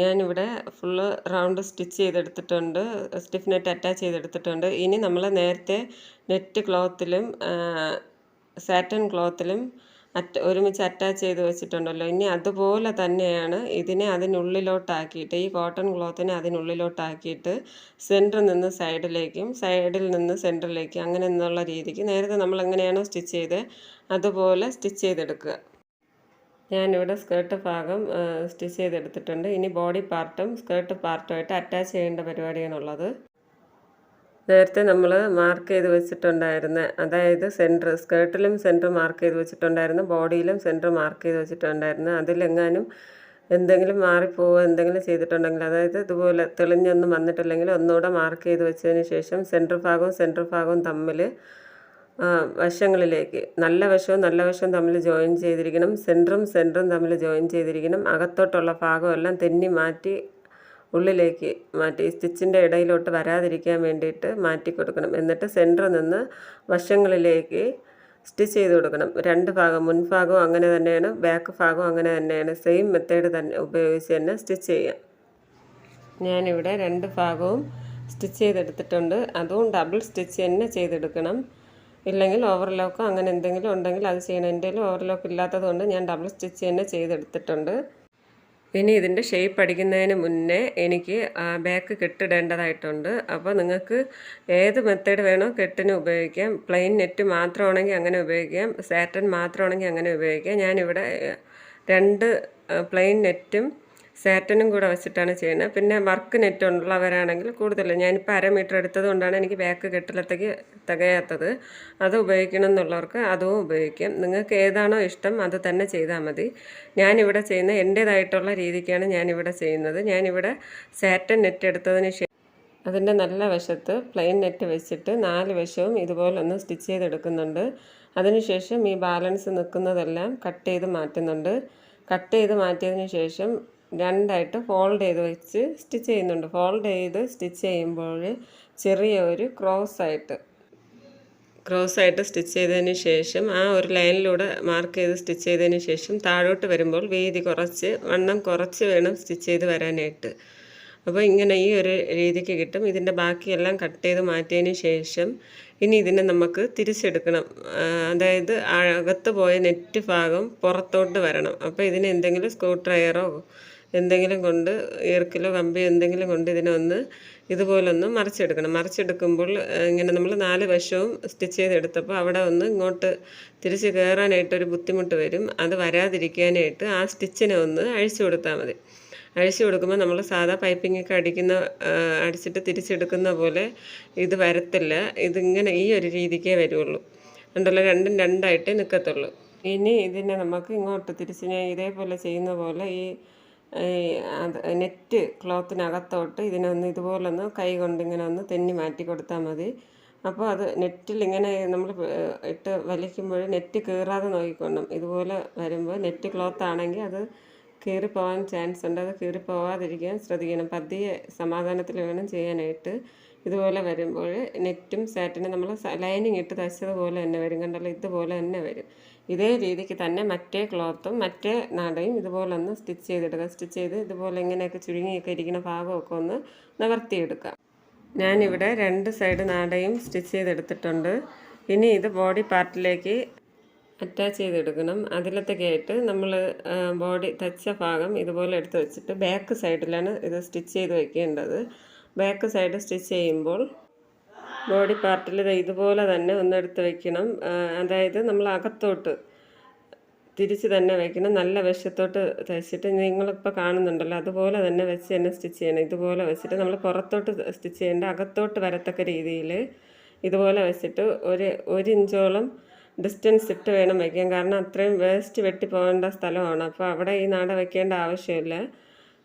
ഞാനിവിടെ ഫുള്ള് റൗണ്ട് സ്റ്റിച്ച് ചെയ്തെടുത്തിട്ടുണ്ട്, സ്റ്റിഫ് നെറ്റ് അറ്റാച്ച് ചെയ്തെടുത്തിട്ടുണ്ട്. ഇനി നമ്മൾ നേരത്തെ നെറ്റ് ക്ലോത്തിലും സാറ്റൻ ക്ലോത്തിലും ഒരുമിച്ച് അറ്റാച്ച് ചെയ്ത് വെച്ചിട്ടുണ്ടല്ലോ, ഇനി അതുപോലെ തന്നെയാണ് ഇതിനെ അതിനുള്ളിലോട്ടാക്കിയിട്ട്, ഈ കോട്ടൺ ക്ലോത്തിനെ അതിനുള്ളിലോട്ടാക്കിയിട്ട് സെൻറ്ററിൽ നിന്ന് സൈഡിലേക്കും സൈഡിൽ നിന്ന് സെൻറ്ററിലേക്കും അങ്ങനെ എന്നുള്ള രീതിക്ക് നേരത്തെ നമ്മൾ എങ്ങനെയാണോ സ്റ്റിച്ച് ചെയ്ത് അതുപോലെ സ്റ്റിച്ച് ചെയ്തെടുക്കുക. ഞാനിവിടെ സ്കേർട്ട് ഭാഗം സ്റ്റിച്ച് ചെയ്തെടുത്തിട്ടുണ്ട്. ഇനി ബോഡി പാർട്ടും സ്കേർട്ട് പാർട്ടുമായിട്ട് അറ്റാച്ച് ചെയ്യേണ്ട പരിപാടിയാണുള്ളത്. നേരത്തെ നമ്മൾ മാർക്ക് ചെയ്ത് വെച്ചിട്ടുണ്ടായിരുന്ന, അതായത് സ്കേർട്ടിലും സെൻറ്റർ മാർക്ക് ചെയ്ത് വെച്ചിട്ടുണ്ടായിരുന്നു, ബോഡിയിലും സെൻറ്റർ മാർക്ക് ചെയ്ത് വെച്ചിട്ടുണ്ടായിരുന്നു. അതിലെങ്ങാനും എന്തെങ്കിലും എന്തെങ്കിലും ചെയ്തിട്ടുണ്ടെങ്കിൽ, അതായത് ഇതുപോലെ തെളിഞ്ഞൊന്നും വന്നിട്ടില്ലെങ്കിൽ ഒന്നുകൂടെ മാർക്ക് ചെയ്ത് വെച്ചതിന് ശേഷം സെൻറ്റർ ഭാഗവും തമ്മിൽ വശങ്ങളിലേക്ക് നല്ല വശവും തമ്മിൽ ജോയിൻ ചെയ്തിരിക്കണം. സെൻറ്ററും തമ്മിൽ ജോയിൻ ചെയ്തിരിക്കണം. അകത്തോട്ടുള്ള ഭാഗമെല്ലാം തെന്നി മാറ്റി ഉള്ളിലേക്ക് മാറ്റി സ്റ്റിച്ചിൻ്റെ ഇടയിലോട്ട് വരാതിരിക്കാൻ വേണ്ടിയിട്ട് മാറ്റി കൊടുക്കണം. എന്നിട്ട് സെൻറ്ററിൽ നിന്ന് വശങ്ങളിലേക്ക് സ്റ്റിച്ച് ചെയ്ത് കൊടുക്കണം. 2 ഭാഗം, മുൻഭാഗവും അങ്ങനെ തന്നെയാണ്, ബാക്ക് ഭാഗവും അങ്ങനെ തന്നെയാണ്. സെയിം മെത്തേഡ് തന്നെ ഉപയോഗിച്ച് തന്നെ സ്റ്റിച്ച് ചെയ്യാം. ഞാനിവിടെ 2 ഭാഗവും സ്റ്റിച്ച് ചെയ്തെടുത്തിട്ടുണ്ട്. അതും ഡബിൾ സ്റ്റിച്ച് തന്നെ ചെയ്തെടുക്കണം. ഇല്ലെങ്കിൽ ഓവർലോക്കോ അങ്ങനെ എന്തെങ്കിലും ഉണ്ടെങ്കിൽ അത് ചെയ്യണം. എൻ്റെ കയ്യിൽ ഓവർലോക്ക് ഇല്ലാത്തത് കൊണ്ട് ഞാൻ ഡബിൾ സ്റ്റിച്ച് തന്നെ ചെയ്തെടുത്തിട്ടുണ്ട്. ഇനി ഇതിൻ്റെ ഷേപ്പ് അടിക്കുന്നതിന് മുന്നേ എനിക്ക് ബാക്ക് കെട്ടിടേണ്ടതായിട്ടുണ്ട്. അപ്പോൾ നിങ്ങൾക്ക് ഏത് മെത്തേഡ് വേണോ കെട്ടിന് ഉപയോഗിക്കാം. പ്ലെയിൻ നെറ്റ് മാത്രമാണെങ്കിൽ അങ്ങനെ ഉപയോഗിക്കാം, സാറ്റൻ മാത്രമാണെങ്കിൽ അങ്ങനെ ഉപയോഗിക്കാം. ഞാനിവിടെ 2 പ്ലെയിൻ നെറ്റും സാറ്റനും കൂടെ വെച്ചിട്ടാണ് ചെയ്യുന്നത്. പിന്നെ വർക്ക് നെറ്റ് ഉള്ളവരാണെങ്കിൽ കൂടുതൽ, ഞാനിപ്പോൾ 1/2 മീറ്റർ എടുത്തത് കൊണ്ടാണ് എനിക്ക് ബാക്ക് കെട്ടിലത്തേക്ക് തികയാത്തത്. അത് ഉപയോഗിക്കണം എന്നുള്ളവർക്ക് അതും ഉപയോഗിക്കാം. നിങ്ങൾക്ക് ഏതാണോ ഇഷ്ടം അത് തന്നെ ചെയ്താൽ മതി. ഞാനിവിടെ ചെയ്യുന്ന എൻ്റേതായിട്ടുള്ള രീതിക്കാണ് ഞാനിവിടെ ചെയ്യുന്നത്. ഞാനിവിടെ സാറ്റൻ നെറ്റ് എടുത്തതിന് ശേഷം അതിൻ്റെ നല്ല വശത്ത് പ്ലെയിൻ നെറ്റ് വെച്ചിട്ട് 4 വശവും ഇതുപോലെ ഒന്ന് സ്റ്റിച്ച് ചെയ്തെടുക്കുന്നുണ്ട്. അതിനുശേഷം ഈ ബാലൻസ് നിൽക്കുന്നതെല്ലാം കട്ട് ചെയ്ത് മാറ്റുന്നുണ്ട്. കട്ട് ചെയ്ത് മാറ്റിയതിന് ശേഷം 2ആയിട്ട് ഫോൾഡ് ചെയ്ത് വെച്ച് സ്റ്റിച്ച് ചെയ്യുന്നുണ്ട്. ഫോൾഡ് ചെയ്ത് സ്റ്റിച്ച് ചെയ്യുമ്പോൾ ചെറിയ ഒരു ക്രോസ് ആയിട്ട് സ്റ്റിച്ച് ചെയ്തതിന് ശേഷം ആ ഒരു ലൈനിലൂടെ മാർക്ക് ചെയ്ത് സ്റ്റിച്ച് ചെയ്തതിന് ശേഷം താഴോട്ട് വരുമ്പോൾ വീതി കുറച്ച്, വണ്ണം കുറച്ച് വേണം സ്റ്റിച്ച് ചെയ്ത് വരാനായിട്ട്. അപ്പോൾ ഇങ്ങനെ ഈ ഒരു രീതിക്ക് കിട്ടും. ഇതിൻ്റെ ബാക്കിയെല്ലാം കട്ട് ചെയ്ത് മാറ്റിയതിന് ശേഷം ഇനി ഇതിനെ നമുക്ക് തിരിച്ചെടുക്കണം. അതായത് അകത്ത് പോയ നെറ്റ് ഭാഗം പുറത്തോട്ട് വരണം. അപ്പോൾ ഇതിന് എന്തെങ്കിലും സ്ക്രൂ ഡ്രൈവറോ എന്തെങ്കിലും കൊണ്ട്, ഈർക്കിലോ കമ്പിയോ എന്തെങ്കിലും കൊണ്ട് ഇതിനെ ഒന്ന് ഇതുപോലൊന്ന് മറിച്ചെടുക്കണം. മറിച്ചെടുക്കുമ്പോൾ ഇങ്ങനെ നമ്മൾ 4 വശവും സ്റ്റിച്ച് ചെയ്തെടുത്തപ്പോൾ അവിടെ ഒന്ന് ഇങ്ങോട്ട് തിരിച്ച് കയറാനായിട്ടൊരു ബുദ്ധിമുട്ട് വരും. അത് വരാതിരിക്കാനായിട്ട് ആ സ്റ്റിച്ചിനെ ഒന്ന് അഴിച്ചു കൊടുത്താൽ മതി. അഴിച്ചു കൊടുക്കുമ്പോൾ നമ്മൾ സാധാ പൈപ്പിങ്ങൊക്കെ അടിച്ചിട്ട് തിരിച്ചെടുക്കുന്ന പോലെ ഇത് വരത്തില്ല. ഇതിങ്ങനെ ഈ ഒരു രീതിക്കേ വരുള്ളൂ. ഉണ്ടല്ലോ, 2ഉം 2ആയിട്ടേ നിൽക്കത്തുള്ളൂ. ഇനി ഇതിനെ നമുക്ക് ഇങ്ങോട്ട് തിരിച്ച് ഞാൻ ഇതേപോലെ ചെയ്യുന്ന പോലെ ഈ നെറ്റ് ക്ലോത്തിനകത്തോട്ട് ഇതിനൊന്ന് ഇതുപോലൊന്ന് കൈ കൊണ്ട് ഇങ്ങനെ ഒന്ന് തെന്നി മാറ്റി കൊടുത്താൽ മതി. അപ്പോൾ അത് നെറ്റിൽ ഇങ്ങനെ നമ്മൾ ഇട്ട് വലിക്കുമ്പോൾ നെറ്റ് കീറാതെ നോക്കിക്കൊണ്ടും. ഇതുപോലെ വരുമ്പോൾ നെറ്റ് ക്ലോത്ത് ആണെങ്കിൽ അത് കീറിപ്പോവാൻ ചാൻസ് ഉണ്ട്. അത് കീറിപ്പോവാതിരിക്കാൻ ശ്രദ്ധിക്കണം. പതിയെ സമാധാനത്തിൽ വേണം ചെയ്യാനായിട്ട്. ഇതുപോലെ വരുമ്പോൾ നെറ്റും സാറ്റിനും നമ്മൾ ലൈനിങ് ഇട്ട് തയ്ച്ചതുപോലെ തന്നെ വരും. കണ്ടല്ലോ, ഇതുപോലെ തന്നെ വരും. ഇതേ രീതിക്ക് തന്നെ മറ്റേ ക്ലോത്തും മറ്റേ നാടയും ഇതുപോലെ ഒന്ന് സ്റ്റിച്ച് ചെയ്തെടുക്കുക. സ്റ്റിച്ച് ചെയ്ത് ഇതുപോലെ ഇങ്ങനെയൊക്കെ ചുരുങ്ങിയൊക്കെ ഇരിക്കുന്ന ഭാഗമൊക്കെ ഒന്ന് നിവർത്തിയെടുക്കുക. ഞാനിവിടെ 2 സൈഡ് നാടയും സ്റ്റിച്ച് ചെയ്തെടുത്തിട്ടുണ്ട്. ഇനി ഇത് ബോഡി പാർട്ടിലേക്ക് അറ്റാച്ച് ചെയ്തെടുക്കണം. അതിലത്തേക്കായിട്ട് നമ്മൾ ബോഡി തയ്ച്ച ഭാഗം ഇതുപോലെ എടുത്ത് വെച്ചിട്ട് ബാക്ക് സൈഡിലാണ് ഇത് സ്റ്റിച്ച് ചെയ്ത് വയ്ക്കേണ്ടത്. ബാക്ക് സൈഡ് സ്റ്റിച്ച് ചെയ്യുമ്പോൾ ബോഡി പാർട്ടിൽ ഇതുപോലെ തന്നെ ഒന്നെടുത്ത് വയ്ക്കണം. അതായത് നമ്മൾ അകത്തോട്ട് തിരിച്ച് തന്നെ വയ്ക്കണം. നല്ല വശത്തോട്ട് തയ്ച്ചിട്ട് നിങ്ങളിപ്പോൾ കാണുന്നുണ്ടല്ലോ അതുപോലെ തന്നെ വെച്ച് തന്നെ സ്റ്റിച്ച് ചെയ്യണം. ഇതുപോലെ വെച്ചിട്ട് നമ്മൾ പുറത്തോട്ട് സ്റ്റിച്ച് ചെയ്യേണ്ട, അകത്തോട്ട് വരത്തക്ക രീതിയിൽ ഇതുപോലെ വെച്ചിട്ട് ഒരു ഇഞ്ചോളം ഡിസ്റ്റൻസ് ഇട്ട് വേണം വയ്ക്കാൻ. കാരണം അത്രയും വേസ്റ്റ് വെട്ടി പോകേണ്ട സ്ഥലമാണ്. അപ്പോൾ അവിടെ ഈ നാട വയ്ക്കേണ്ട ആവശ്യമില്ല.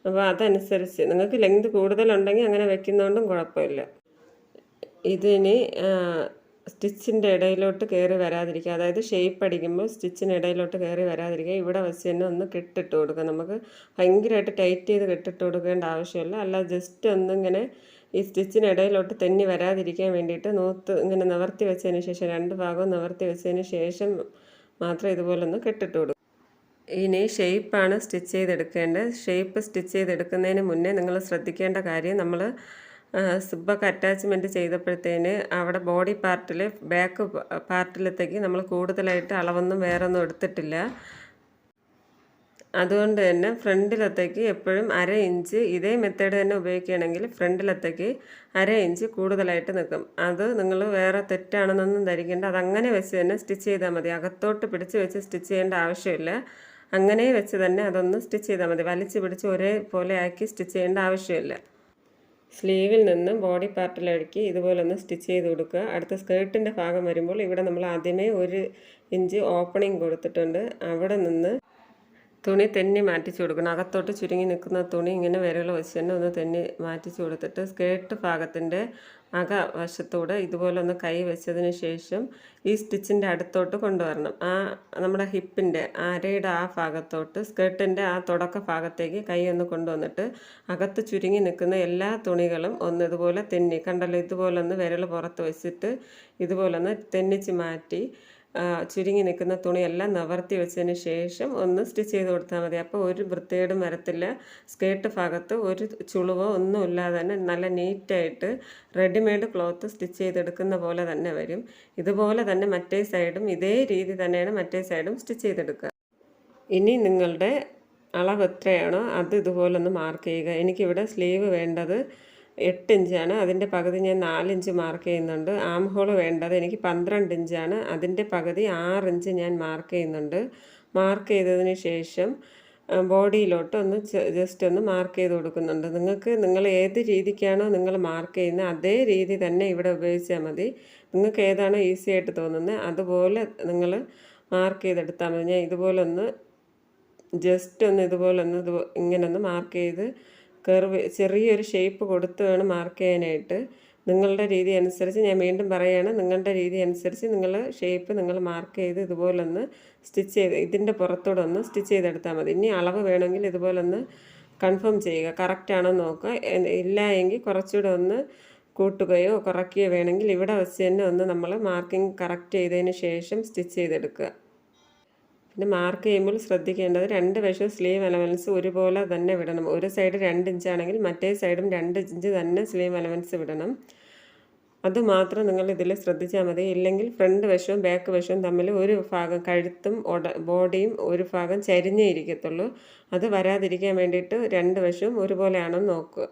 അപ്പോൾ അതനുസരിച്ച് നിങ്ങൾക്ക് ലെങ്ത് കൂടുതലുണ്ടെങ്കിൽ അങ്ങനെ വെക്കുന്നതുകൊണ്ടും കുഴപ്പമില്ല. ഇതിന് സ്റ്റിച്ചിൻ്റെ ഇടയിലോട്ട് കയറി വരാതിരിക്കുക, അതായത് ഷേപ്പ് അടിക്കുമ്പോൾ സ്റ്റിച്ചിന് ഇടയിലോട്ട് കയറി വരാതിരിക്കുക. ഇവിടെ വെച്ച് തന്നെ ഒന്ന് കെട്ടിട്ട് കൊടുക്കുക. നമുക്ക് ഭയങ്കരമായിട്ട് ടൈറ്റ് ചെയ്ത് കെട്ടിട്ട് കൊടുക്കേണ്ട ആവശ്യമില്ല. അല്ല, ജസ്റ്റ് ഒന്നിങ്ങനെ ഈ സ്റ്റിച്ചിന് ഇടയിലോട്ട് തെന്നി വരാതിരിക്കാൻ വേണ്ടിയിട്ട് നൂത്ത് ഇങ്ങനെ നിവർത്തി വെച്ചതിന് ശേഷം 2 ഭാഗവും നിവർത്തി വെച്ചതിന് ശേഷം മാത്രം ഇതുപോലെ ഒന്ന് കെട്ടിട്ട് കൊടുക്കുക. ഇനി ഷേപ്പാണ് സ്റ്റിച്ച് ചെയ്തെടുക്കേണ്ടത്. ഷേപ്പ് സ്റ്റിച്ച് ചെയ്തെടുക്കുന്നതിന് മുന്നേ നിങ്ങൾ ശ്രദ്ധിക്കേണ്ട കാര്യം, നമ്മൾ സിബൊക്കെ അറ്റാച്ച്മെൻറ്റ് ചെയ്തപ്പോഴത്തേന് അവിടെ ബോഡി പാർട്ടിൽ ബാക്ക് പാർട്ടിലത്തേക്ക് നമ്മൾ കൂടുതലായിട്ട് അളവൊന്നും വേറൊന്നും എടുത്തിട്ടില്ല. അതുകൊണ്ട് തന്നെ ഫ്രണ്ടിലത്തേക്ക് എപ്പോഴും 1/2 ഇഞ്ച്, ഇതേ മെത്തേഡ് തന്നെ ഉപയോഗിക്കുകയാണെങ്കിൽ ഫ്രണ്ടിലത്തേക്ക് 1/2 ഇഞ്ച് കൂടുതലായിട്ട് നിൽക്കും. അത് നിങ്ങൾ വേറെ തെറ്റാണെന്നൊന്നും ധരിക്കേണ്ട. അതങ്ങനെ വെച്ച് തന്നെ സ്റ്റിച്ച് ചെയ്താൽ മതി. അകത്തോട്ട് പിടിച്ച് വെച്ച് സ്റ്റിച്ച് ചെയ്യേണ്ട ആവശ്യമില്ല. അങ്ങനെ വെച്ച് തന്നെ അതൊന്ന് സ്റ്റിച്ച് ചെയ്താൽ മതി. വലിച്ച് പിടിച്ച് ഒരേപോലെ ആക്കി സ്റ്റിച്ച് ചെയ്യേണ്ട ആവശ്യമില്ല. സ്ലീവിൽ നിന്ന് ബോഡി പാർട്ടിലേക്ക് ഇതുപോലെ ഒന്ന് സ്റ്റിച്ച് ചെയ്ത് കൊടുക്കുക. അടുത്ത സ്കേർട്ടിൻ്റെ ഭാഗം വരുമ്പോൾ ഇവിടെ നമ്മൾ ആദ്യമേ 1 ഇഞ്ച് ഓപ്പണിങ് കൊടുത്തിട്ടുണ്ട്. അവിടെ നിന്ന് തുണി തെന്നി മാറ്റിച്ച് കൊടുക്കണം. അകത്തോട്ട് ചുരുങ്ങി നിൽക്കുന്ന തുണി ഇങ്ങനെ വിരൽ വെച്ച് തന്നെ ഒന്ന് തെന്നി മാറ്റിച്ച് കൊടുത്തിട്ട് സ്കേർട്ട് ഭാഗത്തിൻ്റെ വശത്തൂടെ ഇതുപോലെ ഒന്ന് കൈ വെച്ചതിന് ശേഷം ഈ സ്റ്റിച്ചിൻ്റെ അടുത്തോട്ട് കൊണ്ടുവരണം. നമ്മുടെ ഹിപ്പിൻ്റെ അരയുടെ ഭാഗത്തോട്ട് സ്കേർട്ടിൻ്റെ തുടക്ക ഭാഗത്തേക്ക് കൈ ഒന്ന് കൊണ്ടുവന്നിട്ട് അകത്ത് ചുരുങ്ങി നിൽക്കുന്ന എല്ലാ തുണികളും ഒന്ന് ഇതുപോലെ കണ്ടല്ലോ, ഇതുപോലെ ഒന്ന് വിരൽ പുറത്ത് വെച്ചിട്ട് ഇതുപോലെ ഒന്ന് തെന്നിച്ച് മാറ്റി ചുരുങ്ങി നിൽക്കുന്ന തുണിയെല്ലാം നിവർത്തി വെച്ചതിന് ശേഷം ഒന്ന് സ്റ്റിച്ച് ചെയ്ത് കൊടുത്താൽ മതി. അപ്പോൾ ഒരു വൃത്തികേടും വരത്തില്ല. സ്കേർട്ട് ഭാഗത്ത് ഒരു ചുളിവോ ഒന്നും ഇല്ലാതെ തന്നെ നല്ല നീറ്റായിട്ട് റെഡിമെയ്ഡ് ക്ലോത്ത് സ്റ്റിച്ച് ചെയ്തെടുക്കുന്ന പോലെ തന്നെ വരും. ഇതുപോലെ തന്നെ മറ്റേ സൈഡും ഇതേ രീതി തന്നെയാണ് മറ്റേ സൈഡും സ്റ്റിച്ച് ചെയ്തെടുക്കുക. ഇനി നിങ്ങളുടെ അളവ് എത്രയാണോ അത് ഇതുപോലൊന്ന് മാർക്ക് ചെയ്യുക. എനിക്കിവിടെ സ്ലീവ് വേണ്ടത് 8 ഇഞ്ചാണ്. അതിൻ്റെ പകുതി ഞാൻ 4 ഇഞ്ച് മാർക്ക് ചെയ്യുന്നുണ്ട്. ആം ഹോൾ വേണ്ടത് എനിക്ക് 12 ഇഞ്ചാണ്. അതിൻ്റെ പകുതി 6 ഇഞ്ച് ഞാൻ മാർക്ക് ചെയ്യുന്നുണ്ട്. മാർക്ക് ചെയ്തതിന് ശേഷം ബോഡിയിലോട്ട് ഒന്ന് ജസ്റ്റ് ഒന്ന് മാർക്ക് ചെയ്ത് കൊടുക്കുന്നുണ്ട്. നിങ്ങൾ ഏത് രീതിക്കാണോ നിങ്ങൾ മാർക്ക് ചെയ്യുന്നത് അതേ രീതി തന്നെ ഇവിടെ ഉപയോഗിച്ചാൽ മതി. നിങ്ങൾക്ക് ഏതാണോ ഈസി ആയിട്ട് തോന്നുന്നത് അതുപോലെ നിങ്ങൾ മാർക്ക് ചെയ്തെടുത്താൽ മതി. ഞാൻ ഇതുപോലെ ഒന്ന് ജസ്റ്റ് ഒന്ന് ഇതുപോലെ ഒന്ന് ഇങ്ങനെ ഒന്ന് മാർക്ക് ചെയ്ത് ചെറിയൊരു ഷേപ്പ് കൊടുത്ത് വേണം മാർക്ക് ചെയ്യാനായിട്ട്. നിങ്ങളുടെ രീതി അനുസരിച്ച് ഞാൻ വീണ്ടും പറയുകയാണ്, നിങ്ങളുടെ രീതി അനുസരിച്ച് ഷേപ്പ് നിങ്ങൾ മാർക്ക് ചെയ്ത് ഇതുപോലൊന്ന് സ്റ്റിച്ച് ചെയ്ത് ഇതിൻ്റെ പുറത്തൂടെ ഒന്ന് സ്റ്റിച്ച് ചെയ്തെടുത്താൽ മതി. ഇനി അളവ് വേണമെങ്കിൽ ഇതുപോലൊന്ന് കൺഫേം ചെയ്യുക, കറക്റ്റാണോ നോക്കുക. ഇല്ല എങ്കിൽ കുറച്ചുകൂടെ ഒന്ന് കൂട്ടുകയോ കുറയ്ക്കുകയോ വേണമെങ്കിൽ ഇവിടെ വെച്ച് തന്നെ ഒന്ന് നമ്മൾ മാർക്കിംഗ് കറക്റ്റ് ചെയ്തതിന് ശേഷം സ്റ്റിച്ച് ചെയ്തെടുക്കുക. പിന്നെ മാർക്ക് ചെയ്യുമ്പോൾ ശ്രദ്ധിക്കേണ്ടത് 2 വശവും സ്ലീവ് അലവൻസ് ഒരുപോലെ തന്നെ വിടണം. ഒരു സൈഡ് 2 ഇഞ്ചാണെങ്കിൽ മറ്റേ സൈഡും 2 ഇഞ്ച് തന്നെ സ്ലീവ് അലവൻസ് വിടണം. അതുമാത്രം നിങ്ങൾ ഇതിൽ ശ്രദ്ധിച്ചാൽ മതി. ഇല്ലെങ്കിൽ ഫ്രണ്ട് വശവും ബാക്ക് വശവും തമ്മിൽ ഒരു ഭാഗം കഴുത്തും ബോഡിയും ഒരു ഭാഗം ചരിഞ്ഞേ ഇരിക്കത്തുള്ളൂ. അത് വരാതിരിക്കാൻ വേണ്ടിയിട്ട് 2 വശവും ഒരുപോലെയാണെന്ന് നോക്കുക.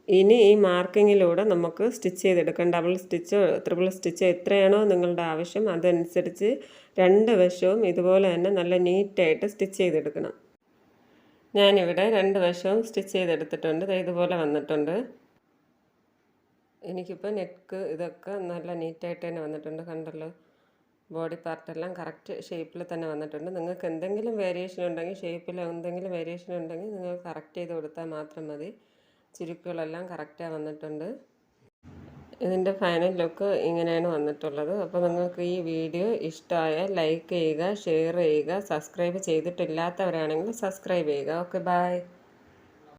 ഇനി ഈ മാർക്കിങ്ങിലൂടെ നമുക്ക് സ്റ്റിച്ച് ചെയ്തെടുക്കാം. ഡബിൾ സ്റ്റിച്ചോ ട്രിപ്പിൾ സ്റ്റിച്ചോ എത്രയാണോ നിങ്ങളുടെ ആവശ്യം അതനുസരിച്ച് 2 വശവും ഇതുപോലെ തന്നെ നല്ല നീറ്റായിട്ട് സ്റ്റിച്ച് ചെയ്തെടുക്കണം. ഞാനിവിടെ 2 വശവും സ്റ്റിച്ച് ചെയ്തെടുത്തിട്ടുണ്ട്. ഇതുപോലെ വന്നിട്ടുണ്ട്. എനിക്കിപ്പോൾ നെക്ക് ഇതൊക്കെ നല്ല നീറ്റായിട്ട് തന്നെ വന്നിട്ടുണ്ട്. കണ്ടല്ലോ, ബോഡി പാർട്ടെല്ലാം കറക്റ്റ് ഷേപ്പിൽ തന്നെ വന്നിട്ടുണ്ട്. നിങ്ങൾക്ക് എന്തെങ്കിലും വേരിയേഷൻ ഉണ്ടെങ്കിൽ, ഷേപ്പിൽ എന്തെങ്കിലും വേരിയേഷൻ ഉണ്ടെങ്കിൽ നിങ്ങൾ കറക്റ്റ് ചെയ്ത് കൊടുത്താൽ മാത്രം മതി. ചുരുക്കുകളെല്ലാം കറക്റ്റായി വന്നിട്ടുണ്ട്. ഇതിൻ്റെ ഫൈനൽ ലുക്ക് ഇങ്ങനെയാണ് വന്നിട്ടുള്ളത്. അപ്പോൾ നിങ്ങൾക്ക് ഈ വീഡിയോ ഇഷ്ടമായാൽ ലൈക്ക് ചെയ്യുക, ഷെയർ ചെയ്യുക, സബ്സ്ക്രൈബ് ചെയ്തിട്ടില്ലാത്തവരാണെങ്കിൽ സബ്സ്ക്രൈബ് ചെയ്യുക. Okay, by.